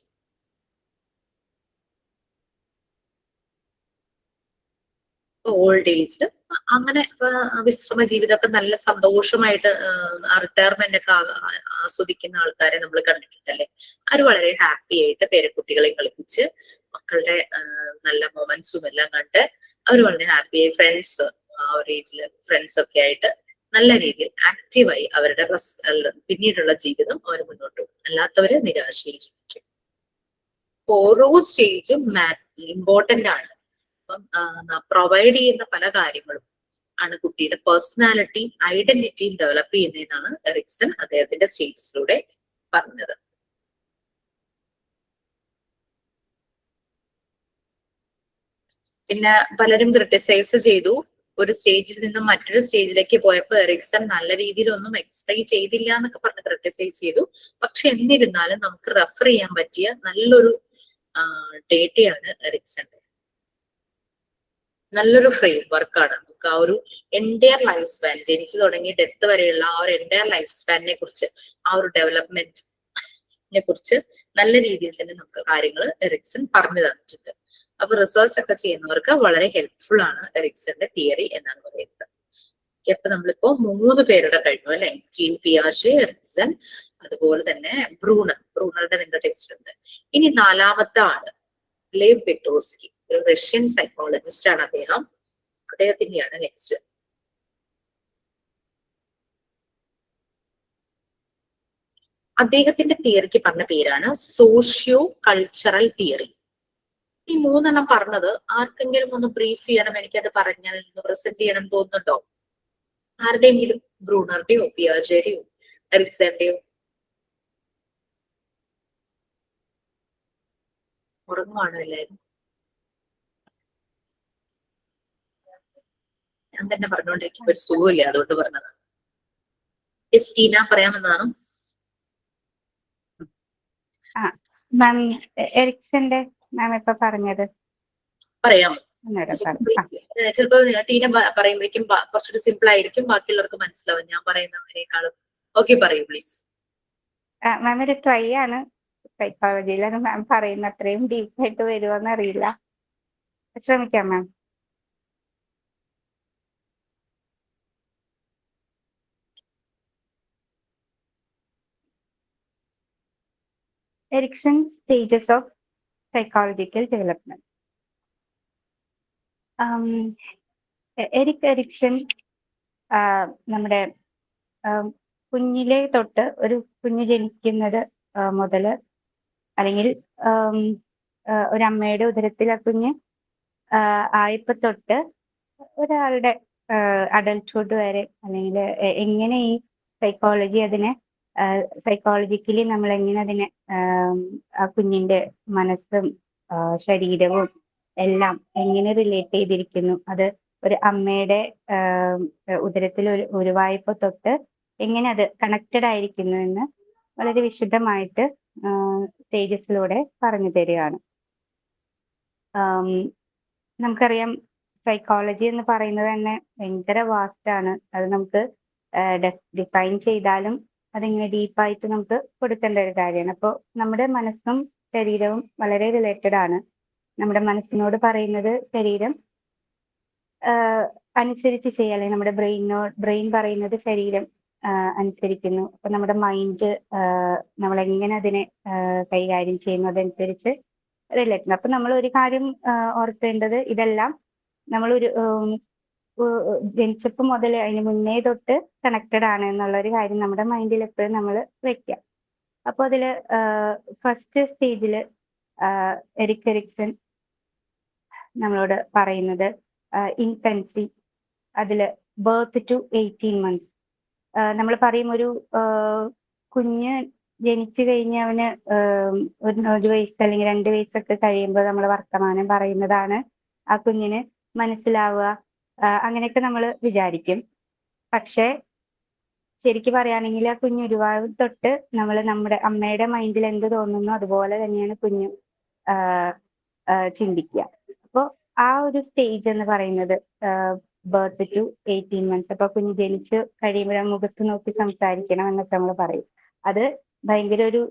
ഓൾഡ് ഏജില് അങ്ങനെ വിശ്രമ ജീവിതമൊക്കെ നല്ല സന്തോഷമായിട്ട് ആ റിട്ടയർമെന്റ് ഒക്കെ ആസ്വദിക്കുന്ന ആൾക്കാരെ നമ്മൾ കണ്ടിട്ടുണ്ടല്ലേ. അവർ വളരെ ഹാപ്പി ആയിട്ട് പേരക്കുട്ടികളെ കളിപ്പിച്ച് മക്കളുടെ നല്ല മൊമെന്റ്സും എല്ലാം കണ്ട് അവർ വളരെ ഹാപ്പി ആയി ഫ്രണ്ട്സ് ആ ഒരു ഏജില് ഫ്രണ്ട്സ് ഒക്കെ ആയിട്ട് നല്ല രീതിയിൽ ആക്റ്റീവായി അവരുടെ പിന്നീടുള്ള ജീവിതം അവർ മുന്നോട്ട് പോകും. അല്ലാത്തവര് നിരാശയിൽ ജീവിക്കും. ഓരോ സ്റ്റേജും ഇമ്പോർട്ടന്റ് ആണ്. അപ്പം പ്രൊവൈഡ് ചെയ്യുന്ന പല കാര്യങ്ങളും ആണ് കുട്ടിയുടെ പേഴ്സണാലിറ്റിയും ഐഡന്റിറ്റിയും ഡെവലപ്പ് ചെയ്യുന്നതെന്നാണ് എറിക്സൺ അദ്ദേഹത്തിന്റെ സ്റ്റേജസിലൂടെ പറഞ്ഞത്. പിന്നെ പലരും ക്രിട്ടിസൈസ് ചെയ്തു, ഒരു സ്റ്റേജിൽ നിന്നും മറ്റൊരു സ്റ്റേജിലേക്ക് പോയപ്പോൾ എറിക്സൺ നല്ല രീതിയിലൊന്നും എക്സ്പ്ലെയിൻ ചെയ്തില്ല എന്നൊക്കെ പറഞ്ഞ് ക്രിട്ടിസൈസ് ചെയ്തു. പക്ഷെ എന്നിരുന്നാലും നമുക്ക് റെഫർ ചെയ്യാൻ പറ്റിയ നല്ലൊരു ഡേറ്റയാണ് എറിക്സന്റെ. നല്ലൊരു ഫ്രെയിം വർക്കാണ്. നമുക്ക് ആ ഒരു എൻറ്റയർ ലൈഫ് സ്പാൻ, ജനിച്ചു തുടങ്ങി ഡെത്ത് വരെയുള്ള ആ ഒരു എൻറ്റയർ ലൈഫ് സ്പാനിനെ കുറിച്ച്, ആ ഒരു ഡെവലപ്മെന്റിനെ കുറിച്ച് നല്ല രീതിയിൽ തന്നെ നമുക്ക് കാര്യങ്ങൾ എറിക്സൺ പറഞ്ഞു തന്നിട്ടുണ്ട്. അപ്പൊ റിസർച്ച് ഒക്കെ ചെയ്യുന്നവർക്ക് വളരെ ഹെൽപ്ഫുൾ ആണ് എറിക്സന്റെ തിയറി എന്നാണ് പറയുന്നത്. അപ്പൊ നമ്മളിപ്പോ 3 പേരുടെ കഴിഞ്ഞു അല്ലെ. ജീൻ പിയാഷെ, എറിക്സൺ, അതുപോലെ തന്നെ ബ്രൂണറുടെ നിങ്ങളുടെ ടെക്സ്റ്റ് ഉണ്ട്. ഇനി 4ാമത്തെ ആള് ലേവ് വിറ്റോസ്കി, ഒരു റഷ്യൻ സൈക്കോളജിസ്റ്റ് ആണ് അദ്ദേഹം. അദ്ദേഹത്തിന്റെയാണ് നെക്സ്റ്റ്. അദ്ദേഹത്തിന്റെ തിയറിക്ക് പറഞ്ഞ പേരാണ് സോഷ്യോ കൾച്ചറൽ തിയറി. ഈ 3 പറഞ്ഞത് ആർക്കെങ്കിലും ഒന്ന് ബ്രീഫ് ചെയ്യണം, എനിക്കത് പറഞ്ഞാൽ പ്രസന്റ് ചെയ്യണം തോന്നുന്നുണ്ടോ? ആരുടെയെങ്കിലും? ബ്രൂണറുടെയോ പിയാജെയുടെയോ എറിക്സന്റെയോ? ഉറങ്ങുവാണോ എല്ലാവരും? ഞാൻ തന്നെ പറഞ്ഞുകൊണ്ടിരിക്കുമ്പോ ഒരു സുഖമില്ല, അതുകൊണ്ട് പറഞ്ഞത്. ടീന പറയാമെന്നാണ്. മാം എറിക്സന്റെ മാം ഇപ്പൊ പറഞ്ഞത് പറയാമോ? ഒന്നുകൂടെ ചിലപ്പോ ടീന പറയുമ്പോഴേക്കും കുറച്ചുകൂടി സിമ്പിൾ ആയിരിക്കും, ബാക്കിയുള്ളവർക്ക് മനസ്സിലാവും ഞാൻ പറയുന്നതിനേക്കാളും. ഓക്കെ, പറയൂ പ്ലീസ്. മാം ഒരു ട്രൈ ആണ്. സൈക്കോളജിയിലാണ് മാം പറയുന്ന അത്രയും ഡീപ്പായിട്ട് വരുമോന്ന് അറിയില്ല. ശ്രമിക്കാം ma'am. Erikson stages of psychological development. Erik Erikson നമ്മുടെ കുഞ്ഞിലെ തൊട്ട്, ഒരു കുഞ്ഞ് ജനിക്കുന്നത് മുതല്, അല്ലെങ്കിൽ ഒരു അമ്മയുടെ ഉദരത്തിൽ ആ കുഞ്ഞ് ആയപ്പോ തൊട്ട് ഒരാളുടെ അഡൽട്ട്ഹുഡ് വരെ, അല്ലെങ്കിൽ എങ്ങനെ ഈ സൈക്കോളജി അതിനെ സൈക്കോളജിക്കലി നമ്മൾ എങ്ങനെ അതിനെ ആ കുഞ്ഞിന്റെ മനസ്സും ശരീരവും എല്ലാം എങ്ങനെ റിലേറ്റ് ചെയ്തിരിക്കുന്നു, അത് ഒരു അമ്മയുടെ ഉദരത്തിൽ ഉരുവായപ്പോ തൊട്ട് എങ്ങനെ അത് കണക്റ്റഡ് ആയിരിക്കുന്നു എന്ന് വളരെ വിശദമായിട്ട് സ്റ്റേജസിലൂടെ പറഞ്ഞു തരികയാണ്. നമുക്കറിയാം സൈക്കോളജി എന്ന് പറയുന്നത് തന്നെ ഭയങ്കര വാസ്റ്റ് ആണ്. അത് നമുക്ക് ഡിഫൈൻ ചെയ്താലും അതിങ്ങനെ ഡീപ്പായിട്ട് നമുക്ക് കൊടുക്കേണ്ട ഒരു കാര്യമാണ്. അപ്പോൾ നമ്മുടെ മനസ്സും ശരീരവും വളരെ റിലേറ്റഡ് ആണ്. നമ്മുടെ മനസ്സിനോട് പറയുന്നത് ശരീരം അനുസരിച്ച് ചെയ്യുക, അല്ലെങ്കിൽ നമ്മുടെ ബ്രെയിൻ പറയുന്നത് ശരീരം അനുസരിക്കുന്നു. അപ്പൊ നമ്മുടെ മൈൻഡ് നമ്മൾ എങ്ങനെ അതിനെ കൈകാര്യം ചെയ്യുന്നതനുസരിച്ച് റിലേറ്റഡ്. അപ്പൊ നമ്മൾ ഒരു കാര്യം ഓർക്കേണ്ടത്, ഇതെല്ലാം നമ്മൾ ഒരു ജനിച്ചപ്പോൾ മുതൽ അതിന് മുന്നേ തൊട്ട് കണക്റ്റഡ് ആണ് എന്നുള്ളൊരു കാര്യം നമ്മുടെ മൈൻഡിൽ എപ്പോഴും നമ്മൾ വെക്കുക. അപ്പോൾ അതിൽ ഫസ്റ്റ് സ്റ്റേജിൽ എറിക് എറിക്സൺ നമ്മളോട് പറയുന്നത് ഇൻഫൻസി, അതിൽ ബർത്ത് ടു 18 months. നമ്മൾ പറയും ഒരു കുഞ്ഞ് ജനിച്ചു കഴിഞ്ഞ് അവന് ഒരു വയസ്സ് അല്ലെങ്കിൽ 2 വയസ്സൊക്കെ കഴിയുമ്പോൾ നമ്മൾ വർത്തമാനം പറയുന്നതാണ് ആ കുഞ്ഞിന് മനസ്സിലാവുക, അങ്ങനെയൊക്കെ നമ്മൾ വിചാരിക്കും. പക്ഷെ ശരിക്കും പറയുകയാണെങ്കിൽ ആ കുഞ്ഞ് ഒരുപാട് തൊട്ട് നമ്മൾ നമ്മുടെ അമ്മയുടെ മൈൻഡിൽ എന്ത് തോന്നുന്നു അതുപോലെ തന്നെയാണ് കുഞ്ഞ് ചിന്തിക്കുക. അപ്പോൾ ആ ഒരു സ്റ്റേജ് എന്ന് പറയുന്നത് ബർത്ത് ടു 18 months. അപ്പൊ കുഞ്ഞ് ജനിച്ചു കഴിയുമ്പോൾ മുഖത്ത് നോക്കി സംസാരിക്കണം എന്നൊക്കെ നമ്മൾ പറയും. അത് ഭയങ്കര ഒരു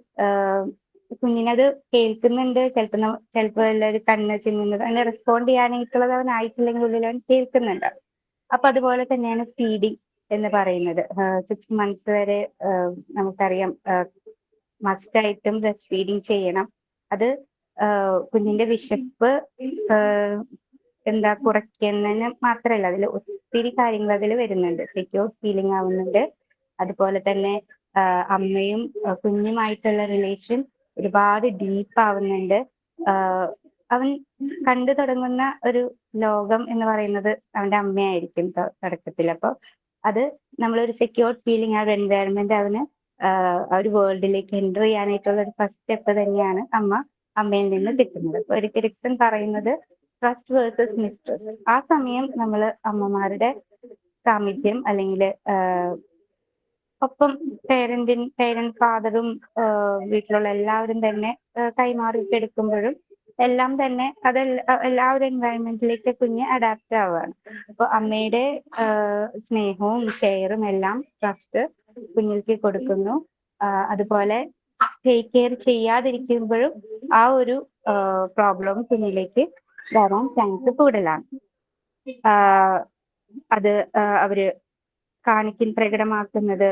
കുഞ്ഞിനത് കേൾക്കുന്നുണ്ട്, ചിലപ്പോൾ എല്ലാവരും കണ്ണ് ചിമ്മുന്നത്, അങ്ങനെ റെസ്പോണ്ട് ചെയ്യാനായിട്ടുള്ളത് അവനായിട്ടില്ലെങ്കിൽ ഉള്ളിൽ അവൻ കേൾക്കുന്നുണ്ട്. അപ്പൊ അതുപോലെ തന്നെയാണ് ഫീഡിങ് എന്ന് പറയുന്നത്. 6 മന്ത്സ് വരെ നമുക്കറിയാം മസ്റ്റായിട്ടും ബ്രസ്റ്റ് ഫീഡിങ് ചെയ്യണം. അത് കുഞ്ഞിന്റെ വിശപ്പ് കുറയ്ക്കുന്നതിന് മാത്രമല്ല, അതിൽ ഒത്തിരി കാര്യങ്ങൾ അതിൽ വരുന്നുണ്ട്. സെക്യൂർ ഫീലിംഗ് ആവുന്നുണ്ട്. അതുപോലെ തന്നെ അമ്മയും കുഞ്ഞുമായിട്ടുള്ള റിലേഷൻ ഒരുപാട് ഡീപ്പ് ആവുന്നുണ്ട്. അവൻ കണ്ടു തുടങ്ങുന്ന ഒരു ലോകം എന്ന് പറയുന്നത് അവന്റെ അമ്മയായിരിക്കും തുടക്കത്തിൽ. അപ്പോൾ അത് നമ്മളൊരു സെക്യൂർ ഫീലിംഗ്, ആ ഒരു എൻവയറമെന്റ് അവന് ആ ഒരു വേൾഡിലേക്ക് എൻ്റർ ചെയ്യാനായിട്ടുള്ള ഒരു ഫസ്റ്റ് സ്റ്റെപ്പ് തന്നെയാണ് അമ്മയിൽ നിന്ന് കിട്ടുന്നത്. അപ്പൊ എരിക്സൺ പറയുന്നത് ട്രസ്റ്റ് വേഴ്സസ് മിസ്ട്രസ്റ്റ്. ആ സമയം നമ്മൾ അമ്മമാരുടെ സാമീപ്യം അല്ലെങ്കിൽ ഒപ്പം ഫാദറും വീട്ടിലുള്ള എല്ലാവരും തന്നെ കൈമാറിയിട്ടെടുക്കുമ്പോഴും എല്ലാം തന്നെ എല്ലാ ഒരു എൻവയറമെന്റിലേക്ക് കുഞ്ഞ് അഡാപ്റ്റ് ആവുകയാണ്. അപ്പൊ അമ്മയുടെ സ്നേഹവും കെയറും എല്ലാം ട്രസ്റ്റ് കുഞ്ഞിലേക്ക് കൊടുക്കുന്നു. അതുപോലെ ടേക്ക് കെയർ ചെയ്യാതിരിക്കുമ്പോഴും ആ ഒരു പ്രോബ്ലം കുഞ്ഞിലേക്ക് വരാൻ ചാൻസ് കൂടുതലാണ്. അത് അവര് പ്രകടമാക്കുന്നത്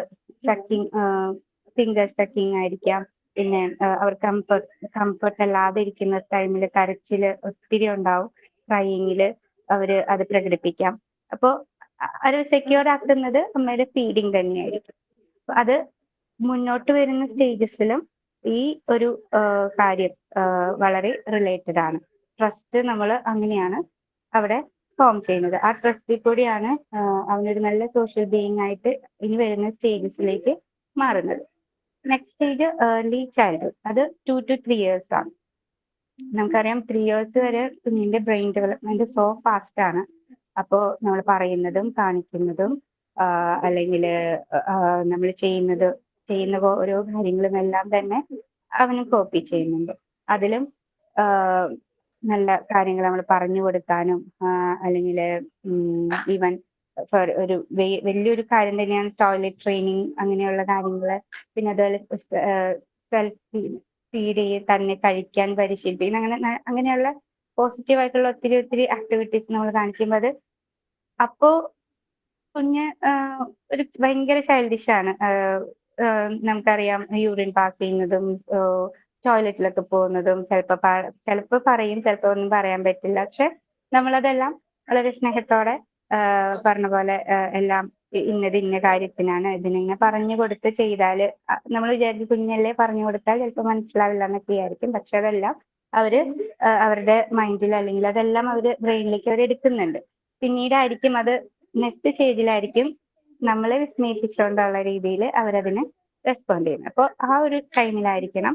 ഫിംഗർ ടച്ചിങ് ആയിരിക്കാം. പിന്നെ അവർ കംഫർട്ട് അല്ലാതെ ഇരിക്കുന്ന ടൈമിൽ കരച്ചില് ഒത്തിരി ഉണ്ടാവും. ക്രൈയിങ്ങില് അവര് അത് പ്രകടിപ്പിക്കാം. അപ്പോൾ അത് സെക്യൂർ ആക്കുന്നത് അമ്മയുടെ ഫീഡിങ് തന്നെയായിരിക്കും. അത് മുന്നോട്ട് വരുന്ന സ്റ്റേജസിലും ഈ ഒരു കാര്യം വളരെ റിലേറ്റഡ് ആണ്. ട്രസ്റ്റ് നമ്മൾ അങ്ങനെയാണ് അവിടെ ഫോം ചെയ്യുന്നത്. ആ ട്രസ്റ്റിൽ കൂടിയാണ് അവനൊരു നല്ല സോഷ്യൽ ബീയിങ് ആയിട്ട് ഇനി വരുന്ന സ്റ്റേജസിലേക്ക് മാറുന്നത്. Next stage early childhood. അത് 2 to 3 years ആണ്. നമുക്കറിയാം 3 years വരെ കുഞ്ഞിന്റെ ബ്രെയിൻ ഡെവലപ്മെന്റ് സോ ഫാസ്റ്റ് ആണ്. അപ്പോൾ നമ്മൾ പറയുന്നതും കാണിക്കുന്നതും അല്ലെങ്കിൽ നമ്മൾ ചെയ്യുന്ന ഓരോ കാര്യങ്ങളും എല്ലാം തന്നെ അവനും കോപ്പി ചെയ്യുന്നുണ്ട്. അതിലും നല്ല കാര്യങ്ങൾ നമ്മൾ പറഞ്ഞു കൊടുക്കാനും അല്ലെങ്കിൽ ഈവൻ ഒരു വലിയൊരു കാര്യം തന്നെയാണ് ടോയ്ലറ്റ് ട്രെയിനിങ്, അങ്ങനെയുള്ള കാര്യങ്ങൾ. പിന്നെ അതുപോലെ സെൽഫ് ഫീഡ് തന്നെ കഴിക്കാൻ പരിശീലിപ്പിക്കുന്ന അങ്ങനെയുള്ള പോസിറ്റീവ് ആയിട്ടുള്ള ഒത്തിരി ആക്ടിവിറ്റീസ് നമ്മൾ കാണിക്കുമ്പോൾ അത് അപ്പോ കുഞ്ഞ് ഒരു ഭയങ്കര ചൈൽഡിഷ് ആണ്. നമുക്കറിയാം യൂറിൻ പാസ് ചെയ്യുന്നതും ടോയ്ലറ്റിലൊക്കെ പോകുന്നതും ചിലപ്പോൾ പറയും, ചിലപ്പോൾ ഒന്നും പറയാൻ പറ്റില്ല. പക്ഷെ നമ്മളതെല്ലാം വളരെ സ്നേഹത്തോടെ പറഞ്ഞ പോലെ എല്ലാം ഇന്ന കാര്യത്തിനാണ് ഇതിനിങ്ങനെ പറഞ്ഞു കൊടുത്ത് ചെയ്താൽ നമ്മൾ വിചാരിക്കും കുഞ്ഞല്ലേ പറഞ്ഞു കൊടുത്താൽ ചിലപ്പോൾ മനസ്സിലാവില്ല എന്നൊക്കെ ആയിരിക്കും. പക്ഷെ അതെല്ലാം അവര് അവരുടെ മൈൻഡിൽ അല്ലെങ്കിൽ അതെല്ലാം അവര് ബ്രെയിനിലേക്ക് അവർ എടുക്കുന്നുണ്ട്. പിന്നീടായിരിക്കും അത് നെക്സ്റ്റ് സ്റ്റേജിലായിരിക്കും നമ്മളെ വിസ്മയിപ്പിച്ചുകൊണ്ടുള്ള രീതിയിൽ അവരതിനെ റെസ്പോണ്ട് ചെയ്യുന്നത്. അപ്പോൾ ആ ഒരു ടൈമിലായിരിക്കണം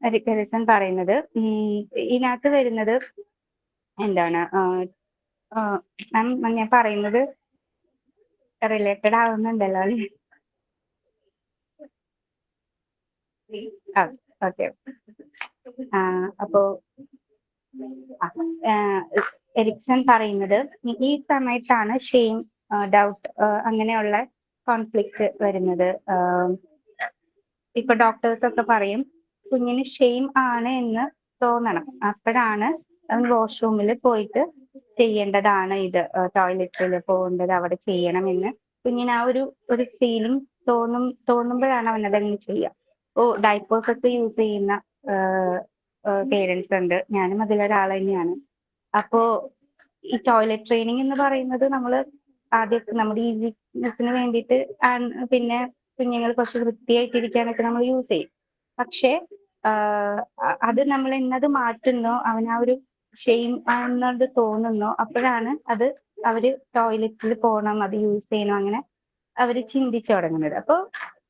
എരിക്സൺ പറയുന്നത്. ഇതിനകത്ത് വരുന്നത് എന്താണ്, ഞാൻ പറയുന്നത് റിലേറ്റഡ് ആവുന്നുണ്ടല്ലോ അല്ലേ? ഓക്കെ. അപ്പോ എരിക്സൺ പറയുന്നത് ഈ സമയത്താണ് ഷെയിം, ഡൗട്ട് അങ്ങനെയുള്ള കോൺഫ്ലിക്റ്റ് വരുന്നത്. ഇപ്പൊ ഡോക്ടേഴ്സ് ഒക്കെ പറയും കുഞ്ഞിന് ഷെയിം ആണ് എന്ന് തോന്നണം, അപ്പോഴാണ് അവൻ വാഷ്റൂമിൽ പോയിട്ട് ചെയ്യേണ്ടതാണ്, ഇത് ടോയ്ലറ്റിൽ പോകേണ്ടത് അവിടെ ചെയ്യണമെന്ന് കുഞ്ഞിന് ആ ഒരു ഫീലിംഗ് തോന്നുമ്പോഴാണ് അവൻ അതങ്ങനെ ചെയ്യുക. ഡൈപ്പേഴ്സ് ഒക്കെ യൂസ് ചെയ്യുന്ന പേരൻസ് ഉണ്ട്, ഞാനും അതിലൊരാൾ തന്നെയാണ്. അപ്പോ ഈ ടോയ്ലറ്റ് ട്രെയിനിങ് എന്ന് പറയുന്നത് നമ്മൾ ആദ്യം നമ്മുടെ ഈസിനെസ്സിന് വേണ്ടിയിട്ട് പിന്നെ കുഞ്ഞുങ്ങൾ കുറച്ച് വൃത്തിയായിട്ടിരിക്കാനൊക്കെ നമ്മൾ യൂസ് ചെയ്യും. പക്ഷേ അത് നമ്മൾ എന്നത് മാറ്റുന്നോ അവൻ ആ ഒരു ഷെയിം ആണെന്നത് തോന്നുന്നോ അപ്പോഴാണ് അത് അവര് ടോയ്ലറ്റിൽ പോകണം, അത് യൂസ് ചെയ്യണം, അങ്ങനെ അവര് ചിന്തിച്ചു തുടങ്ങുന്നത്. അപ്പോൾ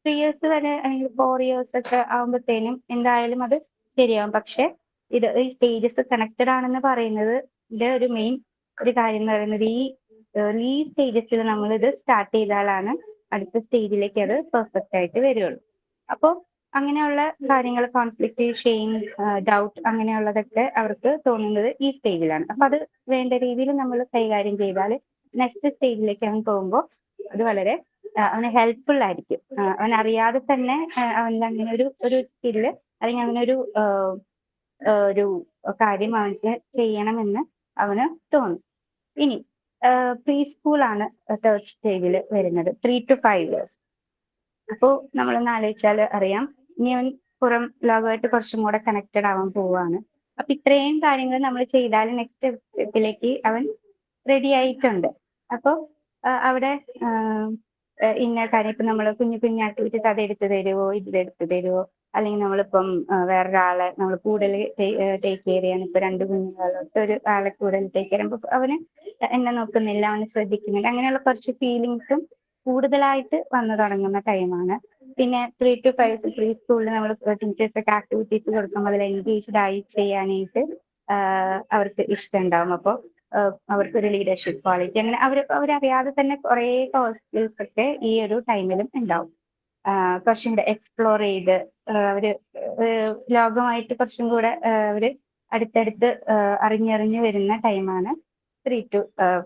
3 years വരെ അല്ലെങ്കിൽ 4 years ഒക്കെ ആകുമ്പോഴത്തേനും എന്തായാലും അത് ശരിയാവും. പക്ഷെ ഇത് ഈ സ്റ്റേജസ് കണക്റ്റഡ് ആണെന്ന് പറയുന്നത് ഒരു മെയിൻ ഒരു കാര്യം എന്ന് പറയുന്നത് ഈ സ്റ്റേജസിൽ നമ്മൾ ഇത് സ്റ്റാർട്ട് ചെയ്താലാണ് അടുത്ത സ്റ്റേജിലേക്ക് അത് പെർഫെക്റ്റ് ആയിട്ട് വരുള്ളൂ. അപ്പോൾ അങ്ങനെയുള്ള കാര്യങ്ങൾ, കോൺഫ്ലിക്റ്റ്, ഷെയിം, ഡൗട്ട് അങ്ങനെയുള്ളതൊക്കെ അവർക്ക് തോന്നുന്നത് ഈ സ്റ്റേജിലാണ്. അപ്പൊ അത് വേണ്ട രീതിയിൽ നമ്മൾ കൈകാര്യം ചെയ്താൽ നെക്സ്റ്റ് സ്റ്റേജിലേക്ക് അവൻ പോകുമ്പോൾ അത് വളരെ അവന് ഹെൽപ്ഫുൾ ആയിരിക്കും. അവൻ അറിയാതെ തന്നെ അവൻ്റെ അങ്ങനെ ഒരു സ്കില്ല് അല്ലെങ്കിൽ അങ്ങനൊരു ഒരു കാര്യം അവർക്ക് ചെയ്യണമെന്ന് അവന് തോന്നും. ഇനി പ്രീ സ്കൂളാണ് തേർഡ് സ്റ്റേജിൽ വരുന്നത്, 3 to 5 years. അപ്പോൾ നമ്മളൊന്ന് ആലോചിച്ചാൽ അറിയാം, ഇനി അവൻ പുറം ലോകമായിട്ട് കുറച്ചും കൂടെ കണക്റ്റഡ് ആവാൻ പോവുകയാണ്. അപ്പൊ ഇത്രയും കാര്യങ്ങൾ നമ്മൾ ചെയ്താൽ നെക്സ്റ്റ് സ്റ്റെപ്പിലേക്ക് അവൻ റെഡി ആയിട്ടുണ്ട്. അപ്പോൾ അവിടെ ഇന്ന കാര്യം ഇപ്പം നമ്മൾ കുഞ്ഞു കുഞ്ഞു ആക്ടിവിറ്റീസ് അത് എടുത്തു തരുമോ, ഇതെടുത്തു തരുമോ, അല്ലെങ്കിൽ നമ്മളിപ്പം വേറൊരാളെ നമ്മൾ കൂടുതൽ ടേക്ക് കെയർ ചെയ്യാൻ, ഇപ്പൊ 2 കുഞ്ഞുങ്ങളൊക്കെ ഒരു ആളെ കൂടുതൽ ടേക്ക് ചെയ്യുമ്പോൾ അവന് എന്നെ നോക്കുന്നില്ല, അവന് ശ്രദ്ധിക്കുന്നില്ല, അങ്ങനെയുള്ള കുറച്ച് ഫീലിങ്സും കൂടുതലായിട്ട് വന്നു തുടങ്ങുന്ന ടൈമാണ്. പിന്നെ 3 to 5 പ്രീ സ്കൂളിൽ നമ്മൾ ടീച്ചേഴ്സൊക്കെ ആക്ടിവിറ്റീസ് കൊടുക്കുമ്പോൾ അതിൽ എൻഗേജ്ഡ് ആയി ചെയ്യാനായിട്ട് അവർക്ക് ഇഷ്ടമുണ്ടാവും. അപ്പോൾ അവർക്കൊരു ലീഡർഷിപ്പ് ക്വാളിറ്റി അങ്ങനെ അവരറിയാതെ തന്നെ കുറേ സ്കിൽസ് ഒക്കെ ഈ ഒരു ടൈമിലും ഉണ്ടാവും. കുറച്ചും കൂടെ എക്സ്പ്ലോർ ചെയ്ത് അവര് ലോകമായിട്ട് കുറച്ചും കൂടെ അവര് അടുത്തടുത്ത് അറിഞ്ഞറിഞ്ഞ് വരുന്ന ടൈമാണ് 3 to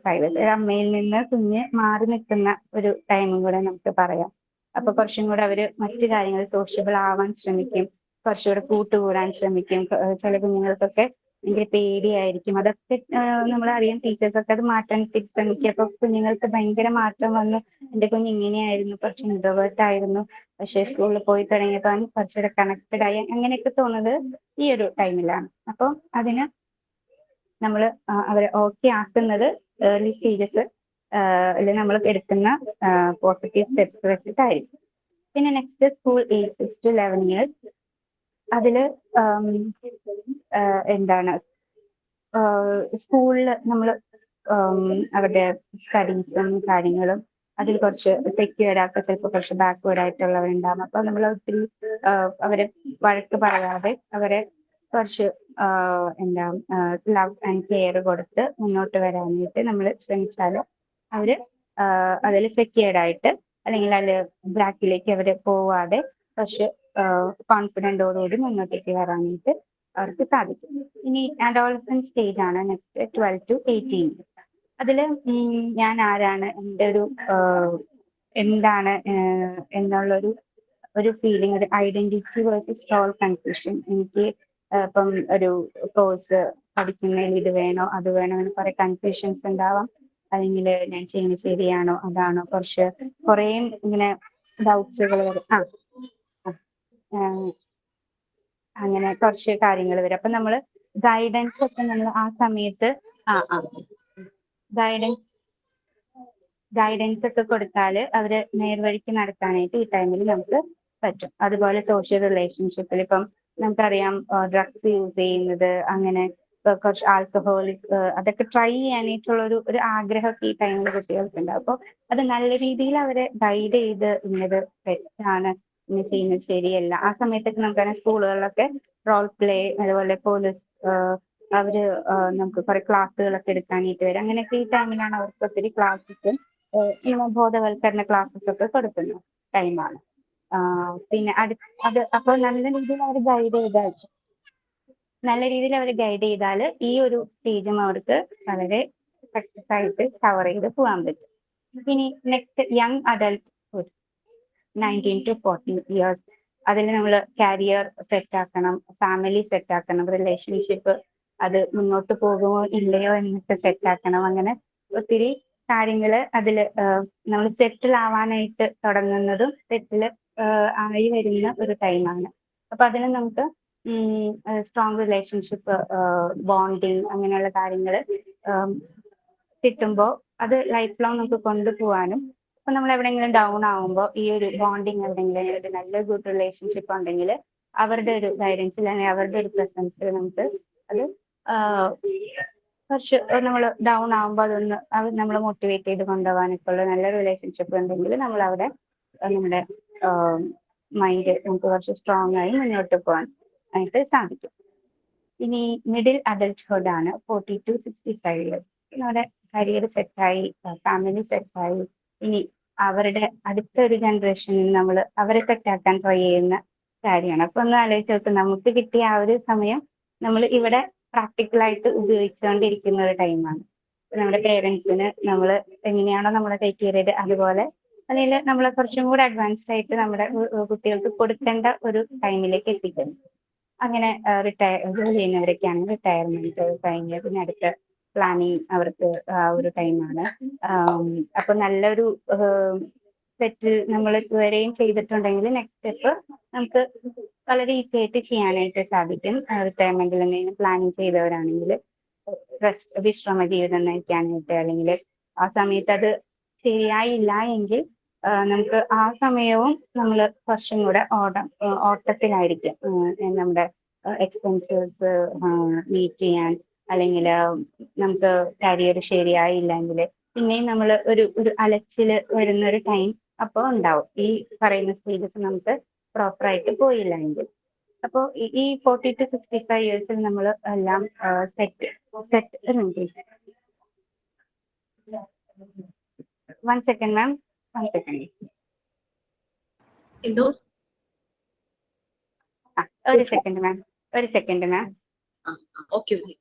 5. അമ്മയിൽ നിന്ന് കുഞ്ഞ് മാറി നിൽക്കുന്ന ഒരു ടൈമും കൂടെ നമുക്ക് പറയാം. അപ്പൊ കുറച്ചും കൂടെ അവര് മറ്റു കാര്യങ്ങൾ സോഷ്യബിൾ ആവാൻ ശ്രമിക്കും, കുറച്ചുകൂടെ കൂട്ടുകൂടാൻ ശ്രമിക്കും. ചില കുഞ്ഞുങ്ങൾക്കൊക്കെ ഭയങ്കര പേടിയായിരിക്കും, അതൊക്കെ നമ്മളറിയാം. ടീച്ചേഴ്സൊക്കെ അത് മാറ്റാൻ ശ്രമിക്കും. അപ്പൊ കുഞ്ഞുങ്ങൾക്ക് ഭയങ്കര മാറ്റം വന്ന്, എന്റെ കുഞ്ഞ് ഇങ്ങനെയായിരുന്നു, കുറച്ച് ഇൻട്രോവേർട്ട് ആയിരുന്നു, പക്ഷേ സ്കൂളിൽ പോയി തുടങ്ങിയപ്പോൾ അവൻ കുറച്ചുകൂടെ കണക്റ്റഡ് ആയി, അങ്ങനെയൊക്കെ തോന്നുന്നത് ഈ ഒരു ടൈമിലാണ്. അപ്പോൾ അതിന് നമ്മൾ അവരെ ഓക്കെ ആക്കുന്നത് ഏർലി സ്റ്റേജസ് നമ്മൾ എടുക്കുന്ന പോസിറ്റീവ് സ്റ്റെപ്സ് വെച്ചിട്ടായിരിക്കും. പിന്നെ next school age 6 to 11 years. അതില് എന്താണ് സ്കൂളിൽ നമ്മൾ അവരുടെ സ്റ്റഡീസും കാര്യങ്ങളും അതിൽ കുറച്ച് സെക്യൂർഡ് ആക്കുക, ചിലപ്പോൾ കുറച്ച് ബാക്ക്വേർഡ് ആയിട്ടുള്ളവരുണ്ടാകും. അപ്പൊ നമ്മൾ ഒത്തിരി അവരെ വഴക്ക് പറയാതെ അവരെ കുറച്ച് എന്താ ലവ് ആൻഡ് കെയർ കൊടുത്ത് മുന്നോട്ട് വരാനായിട്ട് നമ്മൾ ശ്രമിച്ചാൽ അവര് അതിൽ സെക്യൂർഡ് ആയിട്ട്, അല്ലെങ്കിൽ അതിൽ ബ്ലാക്കിലേക്ക് അവർ പോവാതെ കുറച്ച് കോൺഫിഡൻറ്റോടുകൂടി മുന്നോട്ടേക്ക് വരാനായിട്ട് അവർക്ക് സാധിക്കും. ഇനി അഡോളസെന്റ് സ്റ്റേജ് ആണ് നെക്സ്റ്റ് 12 to 18. അതിൽ ഞാൻ ആരാണ്, എൻ്റെ ഒരു എന്താണ് എന്നുള്ളൊരു ഫീലിംഗ്, ഒരു ഐഡന്റിറ്റി വേഴ്സസ് റോൾ കൺഫ്യൂഷൻ. എനിക്ക് ഇപ്പം ഒരു കോഴ്സ് പഠിക്കുന്നതിൽ ഇത് വേണോ അത് വേണോ എന്ന് കുറെ കൺഫ്യൂഷൻസ് ഉണ്ടാവാം. അല്ലെങ്കിൽ ഞാൻ ചെയ്യുന്നത് ശരിയാണോ അതാണോ, കുറേ ഇങ്ങനെ ഡൗട്ട്സുകൾ വരും. അങ്ങനെ കുറച്ച് കാര്യങ്ങൾ വരും. അപ്പൊ നമ്മൾ ഗൈഡൻസ് ഒക്കെ നമ്മൾ ആ സമയത്ത് ഗൈഡൻസ് ഒക്കെ കൊടുത്താൽ അവര് നേർവഴിക്ക് നടത്താനായിട്ട് ഈ ടൈമിൽ നമുക്ക് പറ്റും. അതുപോലെ സോഷ്യൽ റിലേഷൻഷിപ്പിൽ ഇപ്പം നമുക്കറിയാം ഡ്രഗ്സ് യൂസ് ചെയ്യുന്നത്, അങ്ങനെ കുറച്ച് ആൽക്കഹോളിക് അതൊക്കെ ട്രൈ ചെയ്യാനായിട്ടുള്ള ഒരു ആഗ്രഹമൊക്കെ ഈ ടൈമിൽ കുട്ടികൾക്കുണ്ട്. അപ്പോൾ അത് നല്ല രീതിയിൽ അവരെ ഗൈഡ് ചെയ്ത് ഇന്നത് തെറ്റാണ്, ഇങ്ങനെ ചെയ്യുന്നത് ശരിയല്ല. ആ സമയത്തൊക്കെ നമുക്കറിയാം സ്കൂളുകളിലൊക്കെ റോൾ പ്ലേ, അതുപോലെ പോലീസ് അവര് നമുക്ക് കുറെ ക്ലാസ്സുകളൊക്കെ എടുക്കാനായിട്ട് വരും. അങ്ങനെയൊക്കെ ഈ ടൈമിലാണ് അവർക്ക് ഒത്തിരി ക്ലാസ്സസും ബോധവൽക്കരണ ക്ലാസ്സസ് ഒക്കെ കൊടുക്കുന്ന ടൈമാണ്. പിന്നെ അത് അപ്പോൾ നല്ല രീതിയിൽ അവർ ഗൈഡ് ചെയ്താൽ ഈ ഒരു സ്റ്റേജും അവർക്ക് വളരെ സക്സസ് ആയിട്ട് കവർ ചെയ്ത് പോകാൻ പറ്റും. ഇനി next young adulthood 19 to 40 years. അതിൽ നമ്മൾ കരിയർ സെറ്റാക്കണം, ഫാമിലി സെറ്റാക്കണം, റിലേഷൻഷിപ്പ് അത് മുന്നോട്ട് പോകുമോ ഇല്ലയോ എന്നൊക്കെ സെറ്റാക്കണം. അങ്ങനെ ഒത്തിരി കാര്യങ്ങൾ അതിൽ നമ്മൾ സെറ്റിൽ ആവാനായിട്ട് തുടങ്ങുന്നതും സെറ്റിൽ ആയി വരുന്ന ഒരു ടൈമാണ്. അപ്പൊ അതിന് നമുക്ക് സ്ട്രോങ് റിലേഷൻഷിപ്പ്, ബോണ്ടിങ് അങ്ങനെയുള്ള കാര്യങ്ങൾ കിട്ടുമ്പോൾ അത് ലൈഫ് ലോങ് നമുക്ക് കൊണ്ടുപോകാനും, ഇപ്പൊ നമ്മൾ എവിടെയെങ്കിലും ഡൗൺ ആവുമ്പോൾ ഈ ഒരു ബോണ്ടിങ് എവിടെയെങ്കിലും ഒരു നല്ല ഗുഡ് റിലേഷൻഷിപ്പ് ഉണ്ടെങ്കിൽ അവരുടെ ഒരു ഗൈഡൻസിൽ അല്ലെങ്കിൽ അവരുടെ ഒരു പ്രസൻസിൽ നമുക്ക് അത് കുറച്ച് നമ്മൾ ഡൗൺ ആകുമ്പോൾ അതൊന്ന് അവർ നമ്മൾ മോട്ടിവേറ്റ് ചെയ്ത് കൊണ്ടുപോകാനൊക്കെ ഉള്ള നല്ല റിലേഷൻഷിപ്പ് ഉണ്ടെങ്കിൽ നമ്മൾ അവിടെ നമ്മുടെ മൈൻഡ് നമുക്ക് കുറച്ച് സ്ട്രോങ് ആയി മുന്നോട്ട് പോകാൻ ആയിട്ട് സാധിക്കും. ഇനി മിഡിൽ അഡൽട്ട്ഹുഡ് ആണ് 40 to 65 years. നമ്മുടെ കരിയർ സെറ്റായി, ഫാമിലി സെറ്റായി, ഇനി അവരുടെ അടുത്തൊരു ജനറേഷനിൽ നമ്മൾ അവരെ സെറ്റാക്കാൻ ട്രൈ ചെയ്യുന്ന കാര്യമാണ്. അപ്പൊ ഒന്ന് ആലോചിച്ച് നോക്ക്, നമുക്ക് കിട്ടിയ ആ ഒരു സമയം നമ്മൾ ഇവിടെ പ്രാക്ടിക്കലായിട്ട് ഉപയോഗിച്ചുകൊണ്ടിരിക്കുന്ന ഒരു ടൈമാണ്. നമ്മുടെ പേരൻസിന് നമ്മൾ എങ്ങനെയാണോ നമ്മളെ ടേക്ക് കെയർ ചെയ്ത് അതുപോലെ അല്ലെങ്കിൽ നമ്മളെ കുറച്ചും കൂടെ അഡ്വാൻസ്ഡ് ആയിട്ട് നമ്മുടെ കുട്ടികൾക്ക് കൊടുക്കേണ്ട ഒരു ടൈമിലേക്ക് എത്തിക്കുന്നു. അങ്ങനെ ജോലി ചെയ്യുന്നവരൊക്കെയാണെങ്കിൽ റിട്ടയർമെന്റ് കഴിഞ്ഞ് പിന്നെ അടുത്ത പ്ലാനിങ് അവർക്ക് ആ ഒരു ടൈമാണ്. അപ്പൊ നല്ലൊരു സെറ്റിൽ നമ്മൾ ഇതുവരെയും ചെയ്തിട്ടുണ്ടെങ്കിൽ നെക്സ്റ്റ് സ്റ്റെപ്പ് നമുക്ക് വളരെ ഈസി ആയിട്ട് ചെയ്യാനായിട്ട് സാധിക്കും. റിട്ടയർമെന്റിൽ എന്തെങ്കിലും പ്ലാനിങ് ചെയ്തവരാണെങ്കിൽ വിശ്രമ ജീവിതം നയിക്കാനായിട്ട്, അല്ലെങ്കിൽ ആ സമയത്ത് അത് ശരിയായില്ല എങ്കിൽ നമുക്ക് ആ സമയവും നമ്മൾ കുറച്ചും കൂടെ ഓട്ടത്തിലായിരിക്കും. നമ്മുടെ എക്സ്പെൻസസ് മീറ്റ് ചെയ്യാൻ, അല്ലെങ്കിൽ നമുക്ക് കരിയർ ശരിയായില്ലെങ്കിൽ പിന്നെയും നമ്മൾ ഒരു അലച്ചിൽ വരുന്ന ഒരു ടൈം അപ്പോൾ ഉണ്ടാവും, ഈ പറയുന്ന സ്റ്റേജസ് നമുക്ക് പ്രോപ്പറായിട്ട് പോയില്ല എങ്കിൽ. അപ്പോൾ ഈ 40 to 65 ഇയേഴ്സിൽ നമ്മൾ എല്ലാം set one second ma'am, one second. എന്തോ ഒരു സെക്കൻഡ് മാം, ഒരു second ma'am. Okay okay.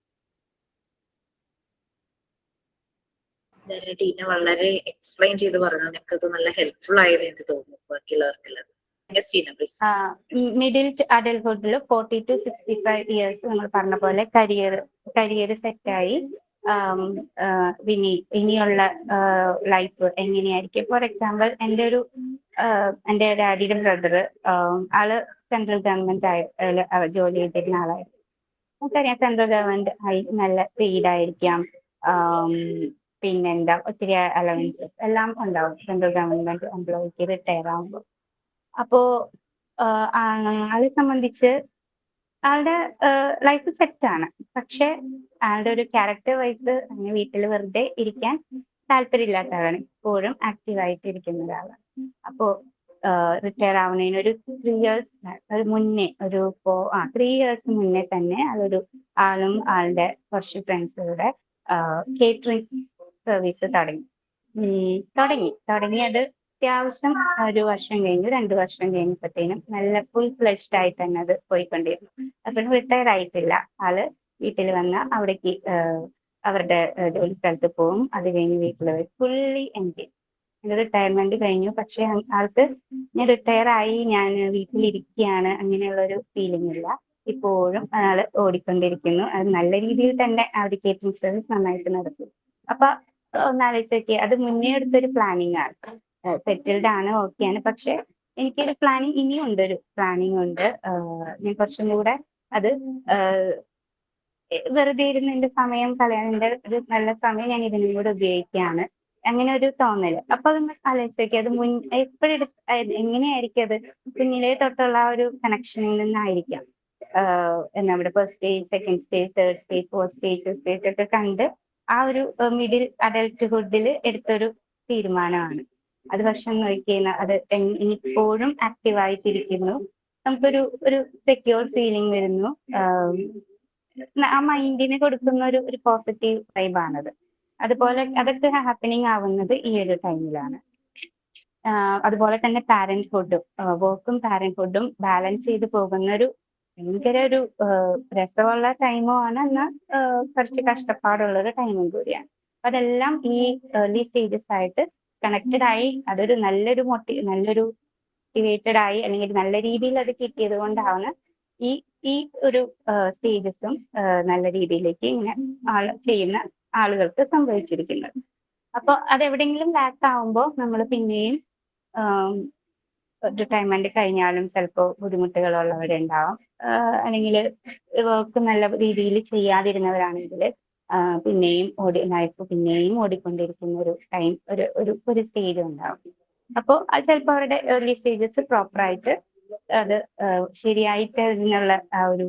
Teena വളരെ എക്സ്പ്ലെയിൻ ചെയ്ത് പറഞ്ഞു, നിങ്ങൾക്ക് അത് നല്ല ഹെൽപ്ഫുൾ ആയത് എനിക്ക് തോന്നുന്നു ബാക്കിയുള്ളവർക്കെല്ലാം. Yes Teena please. മിഡിൽ അഡൽഹുഡിൽ 40 to 65 ഇയേഴ്സ് നമ്മൾ പറഞ്ഞ പോലെ കരിയർ സെറ്റായി ഇനിയുള്ള ലൈഫ് എങ്ങനെയായിരിക്കും. ഫോർ എക്സാമ്പിൾ എൻ്റെ ഡാഡിയുടെ ബ്രദർ, ആള് സെൻട്രൽ ഗവൺമെന്റ് ജോലി ചെയ്തിരുന്ന ആളായിരുന്നു. നമുക്കറിയാം സെൻട്രൽ ഗവൺമെന്റ് ആയി നല്ല പെയ്ഡായിരിക്കാം, പിന്നെന്താ ഒത്തിരി അലവൻസസ് എല്ലാം ഉണ്ടാവും സെൻട്രൽ ഗവൺമെന്റ് എംപ്ലോയിക്ക് റിട്ടയർ ആകുമ്പോൾ. അപ്പോ ആളെ സംബന്ധിച്ച് ആളുടെ ലൈഫ് സെറ്റാണ്. പക്ഷെ ആളുടെ ഒരു ക്യാരക്ടർ വൈസ് അങ്ങനെ വീട്ടിൽ വെറുതെ ഇരിക്കാൻ താല്പര്യമില്ലാത്ത ആളാണ്, എപ്പോഴും ആക്റ്റീവായിട്ട് ഇരിക്കുന്ന ഒരാളാണ്. അപ്പോ റിട്ടയർ ആവുന്നതിന് ഒരു 3 years മുന്നേ, 3 years മുന്നേ തന്നെ ആളും ആളുടെ കുറച്ച് ഫ്രണ്ട്സുകളുടെ കേറ്ററിംഗ് സർവീസ് തുടങ്ങിയത് അത്യാവശ്യം 1 വർഷം കഴിഞ്ഞു, 2 വർഷം കഴിഞ്ഞപ്പോഴത്തേനും നല്ല ഫുൾ ഫ്ലെഷ്ഡ് ആയിട്ട് തന്നെ അത് പോയിക്കൊണ്ടിരുന്നു. അപ്പം റിട്ടയർ ആയിട്ടില്ല ആള്. വീട്ടിൽ വന്ന് അവിടേക്ക് അവരുടെ ജോലി സ്ഥലത്ത് പോകും, അത് കഴിഞ്ഞ് വീട്ടിൽ ഫുള്ളി എൻഗേജ്. റിട്ടയർമെന്റ് കഴിഞ്ഞു, പക്ഷെ ആൾക്ക് ഞാൻ റിട്ടയർ ആയി, ഞാൻ വീട്ടിലിരിക്കുകയാണ് അങ്ങനെയുള്ളൊരു ഫീലിംഗ് ഇല്ല. ഇപ്പോഴും ആള് ഓടിക്കൊണ്ടിരിക്കുന്നു. അത് നല്ല രീതിയിൽ തന്നെ അവിടെ കേറ്ററിംഗ് സർവീസ് നന്നായിട്ട് നടത്തും. അപ്പൊ ഒന്നാലോചിച്ച് നോക്കിയേ, അത് മുന്നേ എടുത്തൊരു പ്ലാനിങ് ആണ്. സെറ്റിൽഡ് ആണ്, ഓക്കെയാണ്. പക്ഷെ എനിക്കൊരു പ്ലാനിങ് ഇനിയും ഉണ്ട്, ഒരു പ്ലാനിങ് ഉണ്ട്. ഞാൻ കുറച്ചും കൂടെ അത് വെറുതെ ഇരുന്ന് എന്റെ സമയം കളയാൻ ഒരു നല്ല സമയം ഞാൻ ഇതിനും കൂടെ ഉപയോഗിക്കുകയാണ്, അങ്ങനെ ഒരു തോന്നല്. അപ്പൊ അതൊന്ന് ആലോചിച്ച് നോക്കി, അത് എപ്പോഴും എങ്ങനെയായിരിക്കും അത് കുഞ്ഞിലേ തൊട്ടുള്ള ആ ഒരു കണക്ഷനിൽ നിന്നായിരിക്കാം. നമ്മുടെ first stage, second stage, third stage, fourth stage ഒക്കെ കണ്ട് ആ ഒരു മിഡിൽ അഡൽട്ട്ഹുഡിൽ എടുത്തൊരു തീരുമാനമാണ് അത്. പക്ഷെ നോക്കിയാൽ അത് ഇപ്പോഴും ആക്റ്റീവായിട്ടിരിക്കുന്നു. നമുക്കൊരു സെക്യൂർ ഫീലിംഗ് വരുന്നു. ആ മൈൻഡിന് കൊടുക്കുന്ന ഒരു പോസിറ്റീവ് വൈബാണത്. അതുപോലെ അതൊക്കെ ഹാപ്പനിങ് ആവുന്നത് ഈ ഒരു ടൈമിലാണ്. അതുപോലെ തന്നെ പാരന്റ്ഹുഡും വർക്കും പാരന്റ്ഹുഡും ബാലൻസ് ചെയ്ത് പോകുന്ന ഭയങ്കര ഒരു രസമുള്ള ടൈമും ആണ്, എന്നാൽ കുറച്ച് കഷ്ടപ്പാടുള്ള ഒരു ടൈമും കൂടിയാണ്. അതെല്ലാം ഈ ഏർലി സ്റ്റേജസ് ആയിട്ട് കണക്റ്റഡ് ആയി, അതൊരു നല്ലൊരു മോട്ടിവേറ്റഡ് ആയി, അല്ലെങ്കിൽ നല്ല രീതിയിൽ അത് കിട്ടിയത് കൊണ്ടാണ് ഈ ഒരു സ്റ്റേജസും നല്ല രീതിയിലേക്ക് ഇങ്ങനെ ചെയ്യുന്ന ആളുകൾക്ക് സംഭവിച്ചിരിക്കുന്നത്. അപ്പോൾ അതെവിടെയെങ്കിലും ലാക്ക് ആവുമ്പോൾ നമ്മൾ പിന്നെയും റിട്ടയർമെന്റ് കഴിഞ്ഞാലും ചിലപ്പോൾ ബുദ്ധിമുട്ടുകളുള്ളവരുണ്ടാവും, അല്ലെങ്കിൽ വർക്ക് നല്ല രീതിയിൽ ചെയ്യാതിരുന്നവരാണെങ്കിൽ പിന്നെയും ഓടിക്കൊണ്ടിരിക്കുന്ന ഒരു ടൈം, ഒരു സ്റ്റേജ് ഉണ്ടാവും. അപ്പോൾ അത് ചിലപ്പോൾ അവരുടെ ഏർലി സ്റ്റേജസ് പ്രോപ്പറായിട്ട് അത് ശരിയായിട്ട് അതിനുള്ള ആ ഒരു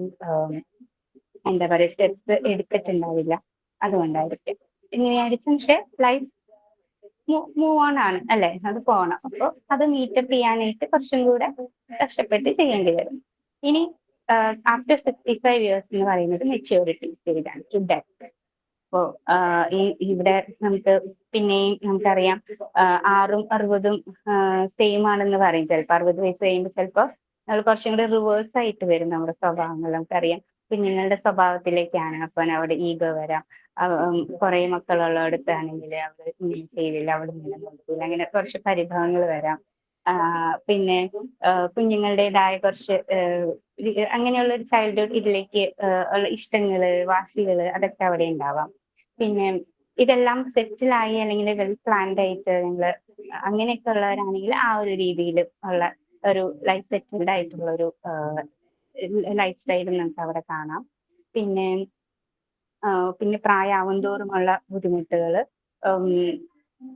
എന്താ പറയുക സ്റ്റെപ്സ് എടുത്തിട്ടുണ്ടാവില്ല, അതുകൊണ്ടായിരിക്കും ഇങ്ങനെയായിരിക്കും. പക്ഷെ ലൈഫ് മൂവ് ഓൺ ആണ് അല്ലെ, അത് പോകണം. അപ്പോൾ അത് മീറ്റപ്പ് ചെയ്യാനായിട്ട് കുറച്ചും കൂടെ കഷ്ടപ്പെട്ട് ചെയ്യേണ്ടി വരും. ഇനി ആഫ്റ്റർ 65 years എന്ന് പറയുന്നത് മെച്യൂരിറ്റി സ്റ്റേജാണ്, ടു ഡെത്ത്. അപ്പോൾ ഇവിടെ പിന്നെയും നമുക്കറിയാം 6ഉം 60ഉം സെയിം ആണെന്ന് പറയും. ചിലപ്പോൾ 60 വയസ്സ് കഴിയുമ്പോൾ ചിലപ്പോൾ നമ്മൾ കുറച്ചും കൂടെ റിവേഴ്സ് ആയിട്ട് വരും നമ്മുടെ സ്വഭാവങ്ങൾ. നമുക്കറിയാം കുഞ്ഞുങ്ങളുടെ സ്വഭാവത്തിലേക്കാണ്. അപ്പം അവിടെ ഈഗോ വരാം. കുറെ മക്കളുള്ളടത്താണെങ്കിൽ അവർ ഇങ്ങനെ ചെയ്തില്ല, അവിടെ ഇങ്ങനെ നോക്കിയില്ല, അങ്ങനെ കുറച്ച് പരിഭവങ്ങൾ വരാം. പിന്നെ കുഞ്ഞുങ്ങളുടേതായ കുറച്ച് അങ്ങനെയുള്ള ഒരു ചൈൽഡ്ഹുഡ് ഇതിലേക്ക് ഉള്ള ഇഷ്ടങ്ങള്, വാശികള്, അതൊക്കെ അവിടെ ഉണ്ടാവാം. പിന്നെ ഇതെല്ലാം സെറ്റിലായി അല്ലെങ്കിൽ വെൽ പ്ലാൻഡ് ആയിട്ട് നിങ്ങൾ അങ്ങനെയൊക്കെ ഉള്ളവരാണെങ്കിൽ ആ ഒരു രീതിയിൽ ഉള്ള ഒരു ലൈഫ് സെറ്റിൽഡ് ആയിട്ടുള്ള ഒരു ലൈഫ് സ്റ്റൈലും നമുക്ക് അവിടെ കാണാം. പിന്നെ പിന്നെ പ്രായമാവും തോറുമുള്ള ബുദ്ധിമുട്ടുകൾ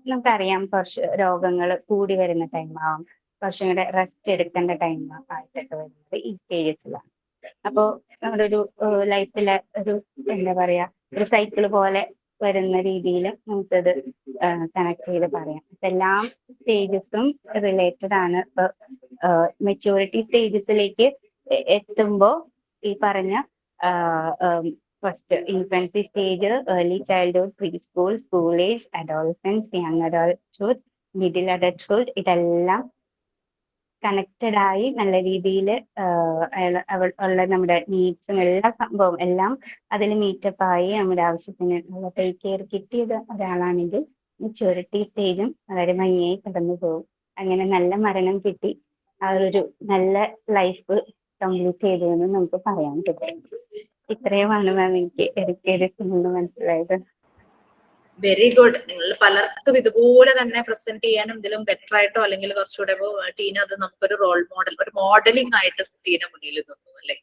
നമുക്കറിയാം. കുറച്ച് രോഗങ്ങൾ കൂടി വരുന്ന ടൈമാവും, കുറച്ചും കൂടെ റെസ്റ്റ് എടുക്കേണ്ട ടൈം ആയിട്ടൊക്കെ വരുന്നത് ഈ സ്റ്റേജസിലാണ്. അപ്പോൾ നമ്മുടെ ഒരു ലൈഫിലെ ഒരു എന്താ പറയാ ഒരു സൈക്കിൾ പോലെ വരുന്ന രീതിയിൽ നമുക്കത് കണക്ട് ചെയ്ത് പറയാം. എല്ലാ സ്റ്റേജസും റിലേറ്റഡ് ആണ്. ഇപ്പൊ മെച്യൂരിറ്റി സ്റ്റേജസിലേക്ക് എത്തുമ്പോൾ ഈ പറഞ്ഞ first infancy stage, early childhood, pre school, school age, adolescence, young adulthood, middle adulthood, ഇതെല്ലാം കണക്റ്റഡ് ആയി നല്ല രീതിയിൽ ഉള്ള നമ്മുടെ നീഡ്സും എല്ലാ സംഭവം എല്ലാം അതിൽ മീറ്റപ്പ് ആയി നമ്മുടെ ആവശ്യത്തിന് ഉള്ള ടേക്ക് കെയർ കിട്ടിയത് ഒരാളാണെങ്കിൽ മെച്യൂരിറ്റി സ്റ്റേജും വളരെ ഭംഗിയായി കടന്നു പോകും. അങ്ങനെ നല്ല മരണം കിട്ടി ആ ഒരു നല്ല ലൈഫ് കംപ്ലീറ്റ് ചെയ്തു എന്ന് നമുക്ക് പറയാൻ പറ്റും. ഇത്രയുമാണ് മാം എനിക്ക് ഇടയ്ക്ക് മനസ്സിലായത്. Very good. നിങ്ങൾ പലർക്കും ഇതുപോലെ തന്നെ പ്രസന്റ് ചെയ്യാനും ഇതിലും ബെറ്റർ ആയിട്ടോ അല്ലെങ്കിൽ കുറച്ചുകൂടെ ടീന അത് നമുക്കൊരു റോൾ മോഡൽ, ഒരു മോഡലിംഗ് ആയിട്ട് ടീന മുന്നിൽ നിന്നു അല്ലെ.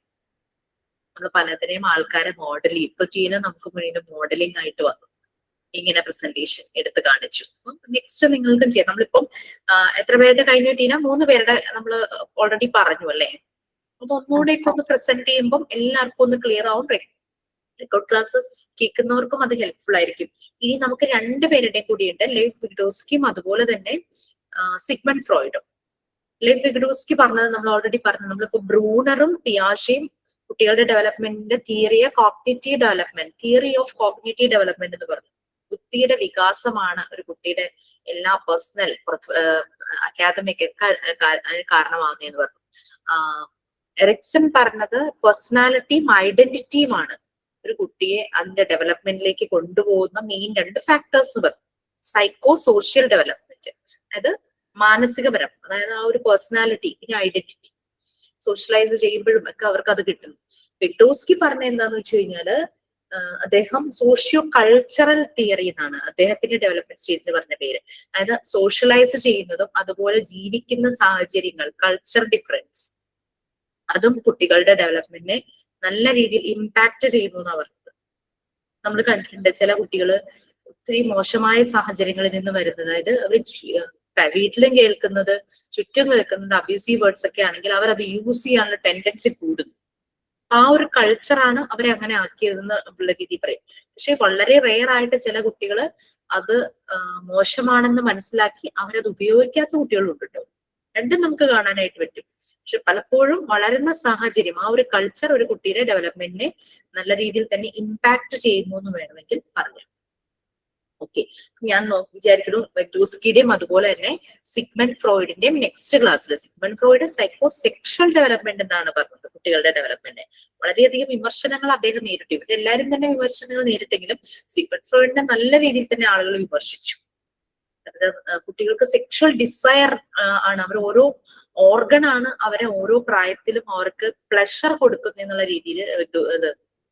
നമ്മൾ പലതിനെയും ആൾക്കാരെ മോഡൽ ചെയ്യും. ഇപ്പൊ ടീന നമുക്ക് മുന്നിൽ മോഡലിംഗ് ആയിട്ട് വന്നു, ഇങ്ങനെ പ്രസന്റേഷൻ എടുത്ത് കാണിച്ചു. നെക്സ്റ്റ് നിങ്ങൾക്കും ചെയ്യാം. നമ്മളിപ്പം എത്ര പേരുടെ കഴിഞ്ഞു ടീന? 3 പേരുടെ നമ്മൾ ഓൾറെഡി പറഞ്ഞു അല്ലെ. അപ്പൊ ഒന്നുകൂടെയൊക്കെ ഒന്ന് പ്രസന്റ് ചെയ്യുമ്പോൾ എല്ലാവർക്കും ഒന്ന് ക്ലിയർ ആവും. റെക്കോർഡ് ക്ലാസ് കേൾക്കുന്നവർക്കും അത് ഹെൽപ്ഫുൾ ആയിരിക്കും. ഇനി നമുക്ക് 2 പേരുടെ കൂടിയുണ്ട്, ലെവ് വിഗ്ഡോസ്കിയും അതുപോലെ തന്നെ സിഗ്മണ്ട് ഫ്രോയിഡും. ലെവ് വിഗ്ഡോസ്കി പറഞ്ഞത് നമ്മൾ ഓൾറെഡി പറഞ്ഞു. നമ്മളിപ്പോ ബ്രൂണറും പിയാഷയും കുട്ടികളുടെ ഡെവലപ്മെന്റിന്റെ തിയറി ഓഫ് കോഗ്നിറ്റീവ് ഡെവലപ്മെന്റ് എന്ന് പറഞ്ഞു. ബുദ്ധിയുടെ വികാസമാണ് ഒരു കുട്ടിയുടെ എല്ലാ പേഴ്സണൽ അക്കാദമിക് കാരണമാകുന്നതെന്ന് പറഞ്ഞു. എറിക്സൺ പറഞ്ഞത് പേഴ്സണാലിറ്റിയും ഐഡന്റിറ്റിയുമാണ് ഒരു കുട്ടിയെ അതിന്റെ ഡെവലപ്മെന്റിലേക്ക് കൊണ്ടുപോകുന്ന മെയിൻ 2 ഫാക്ടേഴ്സ് പറഞ്ഞു. സൈക്കോ സോഷ്യൽ ഡെവലപ്മെന്റ്, അതായത് മാനസികപരം, അതായത് ആ ഒരു പേഴ്സണാലിറ്റി, പിന്നെ ഐഡന്റിറ്റി. സോഷ്യലൈസ് ചെയ്യുമ്പോഴും ഒക്കെ അവർക്ക് അത് കിട്ടുന്നു. വിഗ്ഡോസ്കി പറഞ്ഞ എന്താന്ന് വെച്ച് കഴിഞ്ഞാല് അദ്ദേഹം സോഷ്യോ കൾച്ചറൽ തിയറി എന്നാണ് അദ്ദേഹത്തിന്റെ ഡെവലപ്മെന്റ് സ്റ്റേജിന് പറഞ്ഞ പേര്. അതായത് സോഷ്യലൈസ് ചെയ്യുന്നതും അതുപോലെ ജീവിക്കുന്ന സാഹചര്യങ്ങൾ, കൾച്ചർ ഡിഫറൻസ്, അതും കുട്ടികളുടെ ഡെവലപ്മെന്റിനെ നല്ല രീതിയിൽ ഇമ്പാക്ട് ചെയ്യുന്നു എന്നാണ് പറഞ്ഞത്. നമ്മൾ കണ്ടിട്ടുണ്ട് ചില കുട്ടികൾ ഒത്തിരി മോശമായ സാഹചര്യങ്ങളിൽ നിന്ന് വരുന്നത്, അതായത് അവർ വീട്ടിലും കേൾക്കുന്നത് ചുറ്റും കേൾക്കുന്നത് അബ്യൂസീവ് വേർഡ്സ് ഒക്കെ ആണെങ്കിൽ അവർ അത് യൂസ് ചെയ്യാനുള്ള ടെൻഡൻസി കൂടുന്നു. ആ ഒരു കൾച്ചറാണ് അവരെ അങ്ങനെ ആക്കിയതെന്ന് ഉള്ള രീതി പറയും. പക്ഷെ വളരെ റെയർ ആയിട്ട് ചില കുട്ടികൾ അത് മോശമാണെന്ന് മനസ്സിലാക്കി അവരത് ഉപയോഗിക്കാത്ത കുട്ടികളുണ്ട് കേട്ടോ. രണ്ടും നമുക്ക് കാണാനായിട്ട് പറ്റും. പക്ഷെ പലപ്പോഴും വളരുന്ന സാഹചര്യം, ആ ഒരു കൾച്ചർ ഒരു കുട്ടിയുടെ ഡെവലപ്മെന്റിനെ നല്ല രീതിയിൽ തന്നെ ഇമ്പാക്ട് ചെയ്യുന്നു എന്ന് വേണമെങ്കിൽ പറയാം. ഓക്കെ, ഞാൻ വിചാരിക്കുന്നു വിഗ്ഡോസ്കിയുടെയും അതുപോലെ തന്നെ സിഗ്മണ്ട് ഫ്രോയിഡിന്റെയും നെക്സ്റ്റ് ക്ലാസ്സിൽ, Sigmund Freud psycho sexual development എന്നാണ് പറഞ്ഞത് കുട്ടികളുടെ ഡെവലപ്മെന്റ്. വളരെയധികം വിമർശനങ്ങൾ അദ്ദേഹം നേരിട്ടു. ഇവരെല്ലാരും തന്നെ വിമർശനങ്ങൾ നേരിട്ടെങ്കിലും സിഗ്മണ്ട് ഫ്രോയിഡിനെ നല്ല രീതിയിൽ തന്നെ ആളുകൾ വിമർശിച്ചു. കുട്ടികൾക്ക് സെക്ഷൽ ഡിസയർ ആണ്, അവർ ഓരോ ഓർഗൻ ആണ് അവരെ ഓരോ പ്രായത്തിലും അവർക്ക് പ്ലഷർ കൊടുക്കുന്നു എന്നുള്ള രീതിയിൽ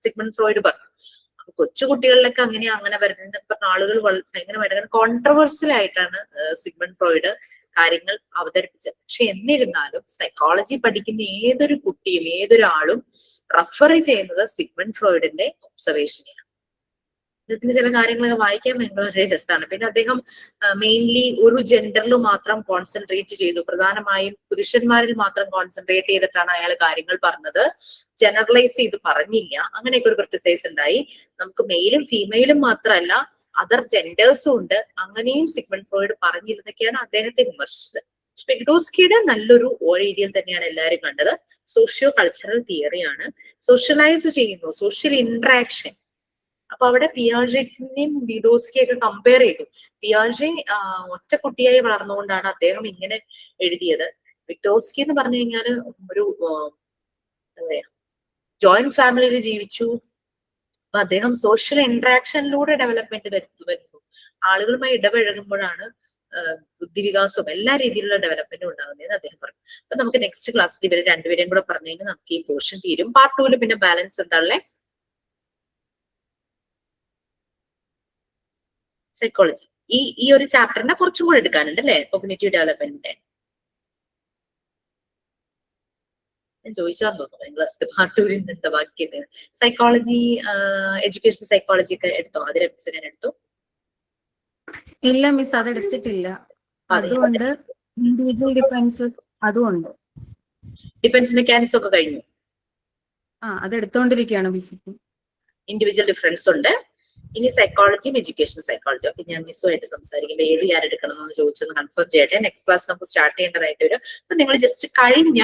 സിഗ്മണ്ട് ഫ്രോയിഡ് പറഞ്ഞു. കൊച്ചു കുട്ടികളിലൊക്കെ അങ്ങനെ വരുന്ന ആളുകൾ ഭയങ്കരമായിട്ട് കോൺട്രവേഴ്സ്യൽ ആയിട്ടാണ് സിഗ്മണ്ട് ഫ്രോയിഡ് കാര്യങ്ങൾ അവതരിപ്പിച്ചത്. പക്ഷെ എന്നിരുന്നാലും സൈക്കോളജി പഠിക്കുന്ന ഏതൊരു കുട്ടിയും ഏതൊരാളും റെഫർ ചെയ്യുന്നത് സിഗ്മണ്ട് ഫ്രോയിഡിന്റെ ഒബ്സർവേഷനെയാണ്. അദ്ദേഹത്തിന് ചില കാര്യങ്ങളൊക്കെ വായിക്കാൻ വളരെ രസമാണ്. പിന്നെ അദ്ദേഹം മെയിൻലി ഒരു ജെൻഡറിൽ മാത്രം കോൺസെൻട്രേറ്റ് ചെയ്തു, പ്രധാനമായും പുരുഷന്മാരിൽ മാത്രം കോൺസെൻട്രേറ്റ് ചെയ്തിട്ടാണ് അയാൾ കാര്യങ്ങൾ പറഞ്ഞത്. ജനറലൈസ് ചെയ്ത് പറഞ്ഞില്ല. അങ്ങനെയൊക്കെ ഒരു ക്രിട്ടിസൈസ് ഉണ്ടായി. നമുക്ക് മെയിലും ഫീമെയിലും മാത്രമല്ല അതർ ജെൻഡേഴ്സും ഉണ്ട്, അങ്ങനെയും സിഗ്മണ്ട് ഫ്രോയിഡ് പറഞ്ഞിരുന്നൊക്കെയാണ് അദ്ദേഹത്തെ വിമർശിച്ചത്. വിഗ്ഡോസ്കിയുടെ നല്ലൊരു രീതിയിൽ തന്നെയാണ് എല്ലാവരും കണ്ടത്. സോഷ്യോ കൾച്ചറൽ തിയറിയാണ്, സോഷ്യലൈസ് ചെയ്യുന്നു, സോഷ്യൽ ഇന്ററാക്ഷൻ. അപ്പൊ അവിടെ പിയാജെറ്റിനെയും വിഗ്ഡോസ്കിയൊക്കെ കമ്പയർ ചെയ്തു. പിയാജെ ഒറ്റ കുട്ടിയായി വളർന്നുകൊണ്ടാണ് അദ്ദേഹം ഇങ്ങനെ എഴുതിയത്. വിഗ്ഡോസ്കി എന്ന് പറഞ്ഞു കഴിഞ്ഞാൽ ഒരു എന്താ പറയാ ജോയിന്റ് ഫാമിലിയിൽ ജീവിച്ചു. അപ്പൊ അദ്ദേഹം സോഷ്യൽ ഇന്ററാക്ഷനിലൂടെ ഡെവലപ്മെന്റ് വരുന്നു. ആളുകളുമായി ഇടപഴകുമ്പോഴാണ് ബുദ്ധിവികാസവും എല്ലാ രീതിയിലുള്ള ഡെവലപ്മെന്റും ഉണ്ടാകുന്നതെന്ന് അദ്ദേഹം പറഞ്ഞു. അപ്പൊ നമുക്ക് നെക്സ്റ്റ് ക്ലാസ്സിൽ ഇവരെ 2 പേരെയും കൂടെ പറഞ്ഞു കഴിഞ്ഞാൽ നമുക്ക് ഈ പോർഷൻ തീരും. പാർട്ട് 2 പിന്നെ ബാലൻസ് എന്താണല്ലേ. സൈക്കോളജി. ഈ ഒരു ചാപ്റ്ററിനെ കുറച്ചും കൂടെ എടുക്കാനുണ്ട് അല്ലെ, കോഗ്നിറ്റീവ് ഡെവലപ്മെന്റിന്റെ. ഞാൻ ചോദിച്ചാന്ന് തോന്നുന്നു ക്ലാസ് പാർട്ട് 2 എന്താ ബാക്കിയുണ്ട്. സൈക്കോളജി, എഡ്യൂക്കേഷൻ സൈക്കോളജി ഒക്കെ എടുത്തോ? അതിനെ ഞാൻ എടുത്തു. ഇല്ല മിസ്, അത് എടുത്തിട്ടില്ല. അതെ. അതുകൊണ്ട് ഇൻഡിവിജ്വൽ ഡിഫറൻസ് അതുമുണ്ട്. ഡിഫൻസ് മെക്കാനിക്സ് ഒക്കെ കഴിഞ്ഞു. അത് എടുത്തോണ്ടിരിക്കുകയാണ് മിസ്. ഇൻഡിവിജ്വൽ ഡിഫറൻസ് ഉണ്ട്. ഇനി സൈക്കോളജിയും എഡ്യൂക്കേഷൻ സൈക്കോളജിയും ഒക്കെ ഞാൻ മിസ്സുമായിട്ട് സംസാരിക്കുമ്പോൾ ഏത് ഞാൻ എടുക്കണം എന്ന് ചോദിച്ചൊന്ന് കൺഫേം ചെയ്യട്ടെ. നെക്സ്റ്റ് ക്ലാസ് നമുക്ക് സ്റ്റാർട്ട് ചെയ്യേണ്ടതായിട്ട് വരും. അപ്പൊ നിങ്ങൾ ജസ്റ്റ് കഴിഞ്ഞ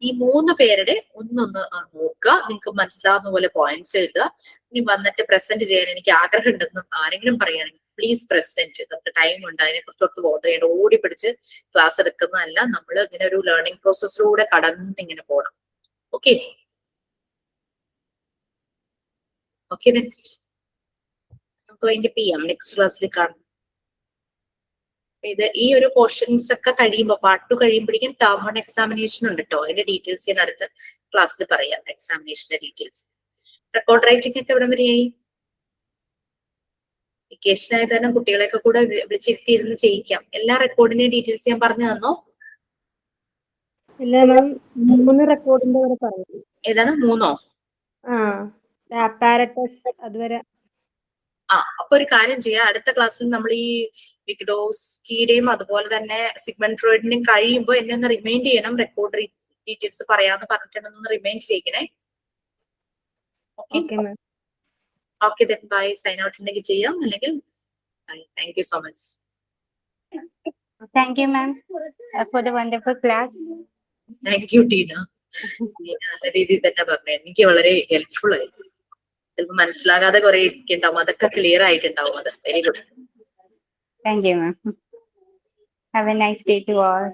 ഈ 3 പേരുടെ ഒന്നൊന്ന് നോക്കുക, നിങ്ങൾക്ക് മനസ്സിലാവുന്ന പോലെ പോയിന്റ്സ് എഴുതുക. ഇനി വന്നിട്ട് പ്രസന്റ് ചെയ്യാൻ എനിക്ക് ആഗ്രഹം ഉണ്ടെന്ന് ആരെങ്കിലും പറയുകയാണെങ്കിൽ പ്ലീസ് പ്രസന്റ്. നമുക്ക് ടൈം ഉണ്ട്, അതിനെ കുറിച്ചൊക്കെ ബോധം ചെയ്യേണ്ട. ഓടി പിടിച്ച് ക്ലാസ് എടുക്കുന്നതല്ല, നമ്മൾ ഇങ്ങനെ ഒരു ലേണിംഗ് പ്രോസസ്സിലൂടെ കടന്നിങ്ങനെ പോകണം. ഓക്കെ ഓക്കെ നമുക്ക് അതിന്റെ ചെയ്യാം. നെക്സ്റ്റ് ക്ലാസ്സിൽ കാണാം. ഇത് ഈ ഒരു പോർഷൻസ് ഒക്കെ കഴിയുമ്പോൾ പാർട്ട് 2 കഴിയുമ്പോഴേക്കും ടേം 1 എക്സാമിനേഷൻ ഉണ്ട് കേട്ടോ. അതിന്റെ ഡീറ്റെയിൽസ് ഞാൻ അടുത്ത ക്ലാസ്സിൽ പറയാം. എക്സാമിനേഷന്റെ ഡീറ്റെയിൽസ്. റെക്കോർഡ് റൈറ്റിംഗ് ഒക്കെ എവിടെ വരെയായി? വെക്കേഷൻ ആയത് തന്നെ കുട്ടികളെയൊക്കെ കൂടെ വിളിച്ചിരുത്തിയിരുന്ന് ചെയ്യിക്കാം. എല്ലാ റെക്കോർഡിന്റെയും ഡീറ്റെയിൽസ് ഞാൻ പറഞ്ഞു തന്നോ? ഇല്ല മാം, 3 റെക്കോർഡിന്റെ വരെ പറഞ്ഞു. ഏതാണ് 3? അപ്പാരറ്റസ് അതുവരെ. അപ്പൊ ഒരു കാര്യം ചെയ്യാം, അടുത്ത ക്ലാസ്സിൽ നമ്മൾ ഈ വിഗ്ഡോസ്കിയുടെയും അതുപോലെ തന്നെ സിഗ്മണ്ട് ഫ്രോയിഡിന്റെയും കഴിയുമ്പോൾ എന്നെ ഒന്ന് റിമൈൻഡ് ചെയ്യണം. റെക്കോർഡ് ഡീറ്റെയിൽസ് പറയാന്ന് പറഞ്ഞിട്ടുണ്ടെന്ന് റിമൈൻഡ് ചെയ്യണേ. Okay ma'am. Okay then bye. Sign out ഉണ്ടെങ്കിൽ ചെയ്യാം, അല്ലെങ്കിൽ bye. Thank you so much. Thank you, ma'am, for the wonderful class. Thank you Tina. നല്ല രീതിയിൽ തന്നെ പറഞ്ഞു, എനിക്ക് വളരെ ഹെൽപ്ഫുൾ ആയി. ചിലപ്പോൾ മനസ്സിലാകാതെ കുറെ ഉണ്ടാവും, അതൊക്കെ ക്ലിയർ ആയിട്ടുണ്ടാവും. അത് very good. Thank you, ma'am. Have a nice day to all.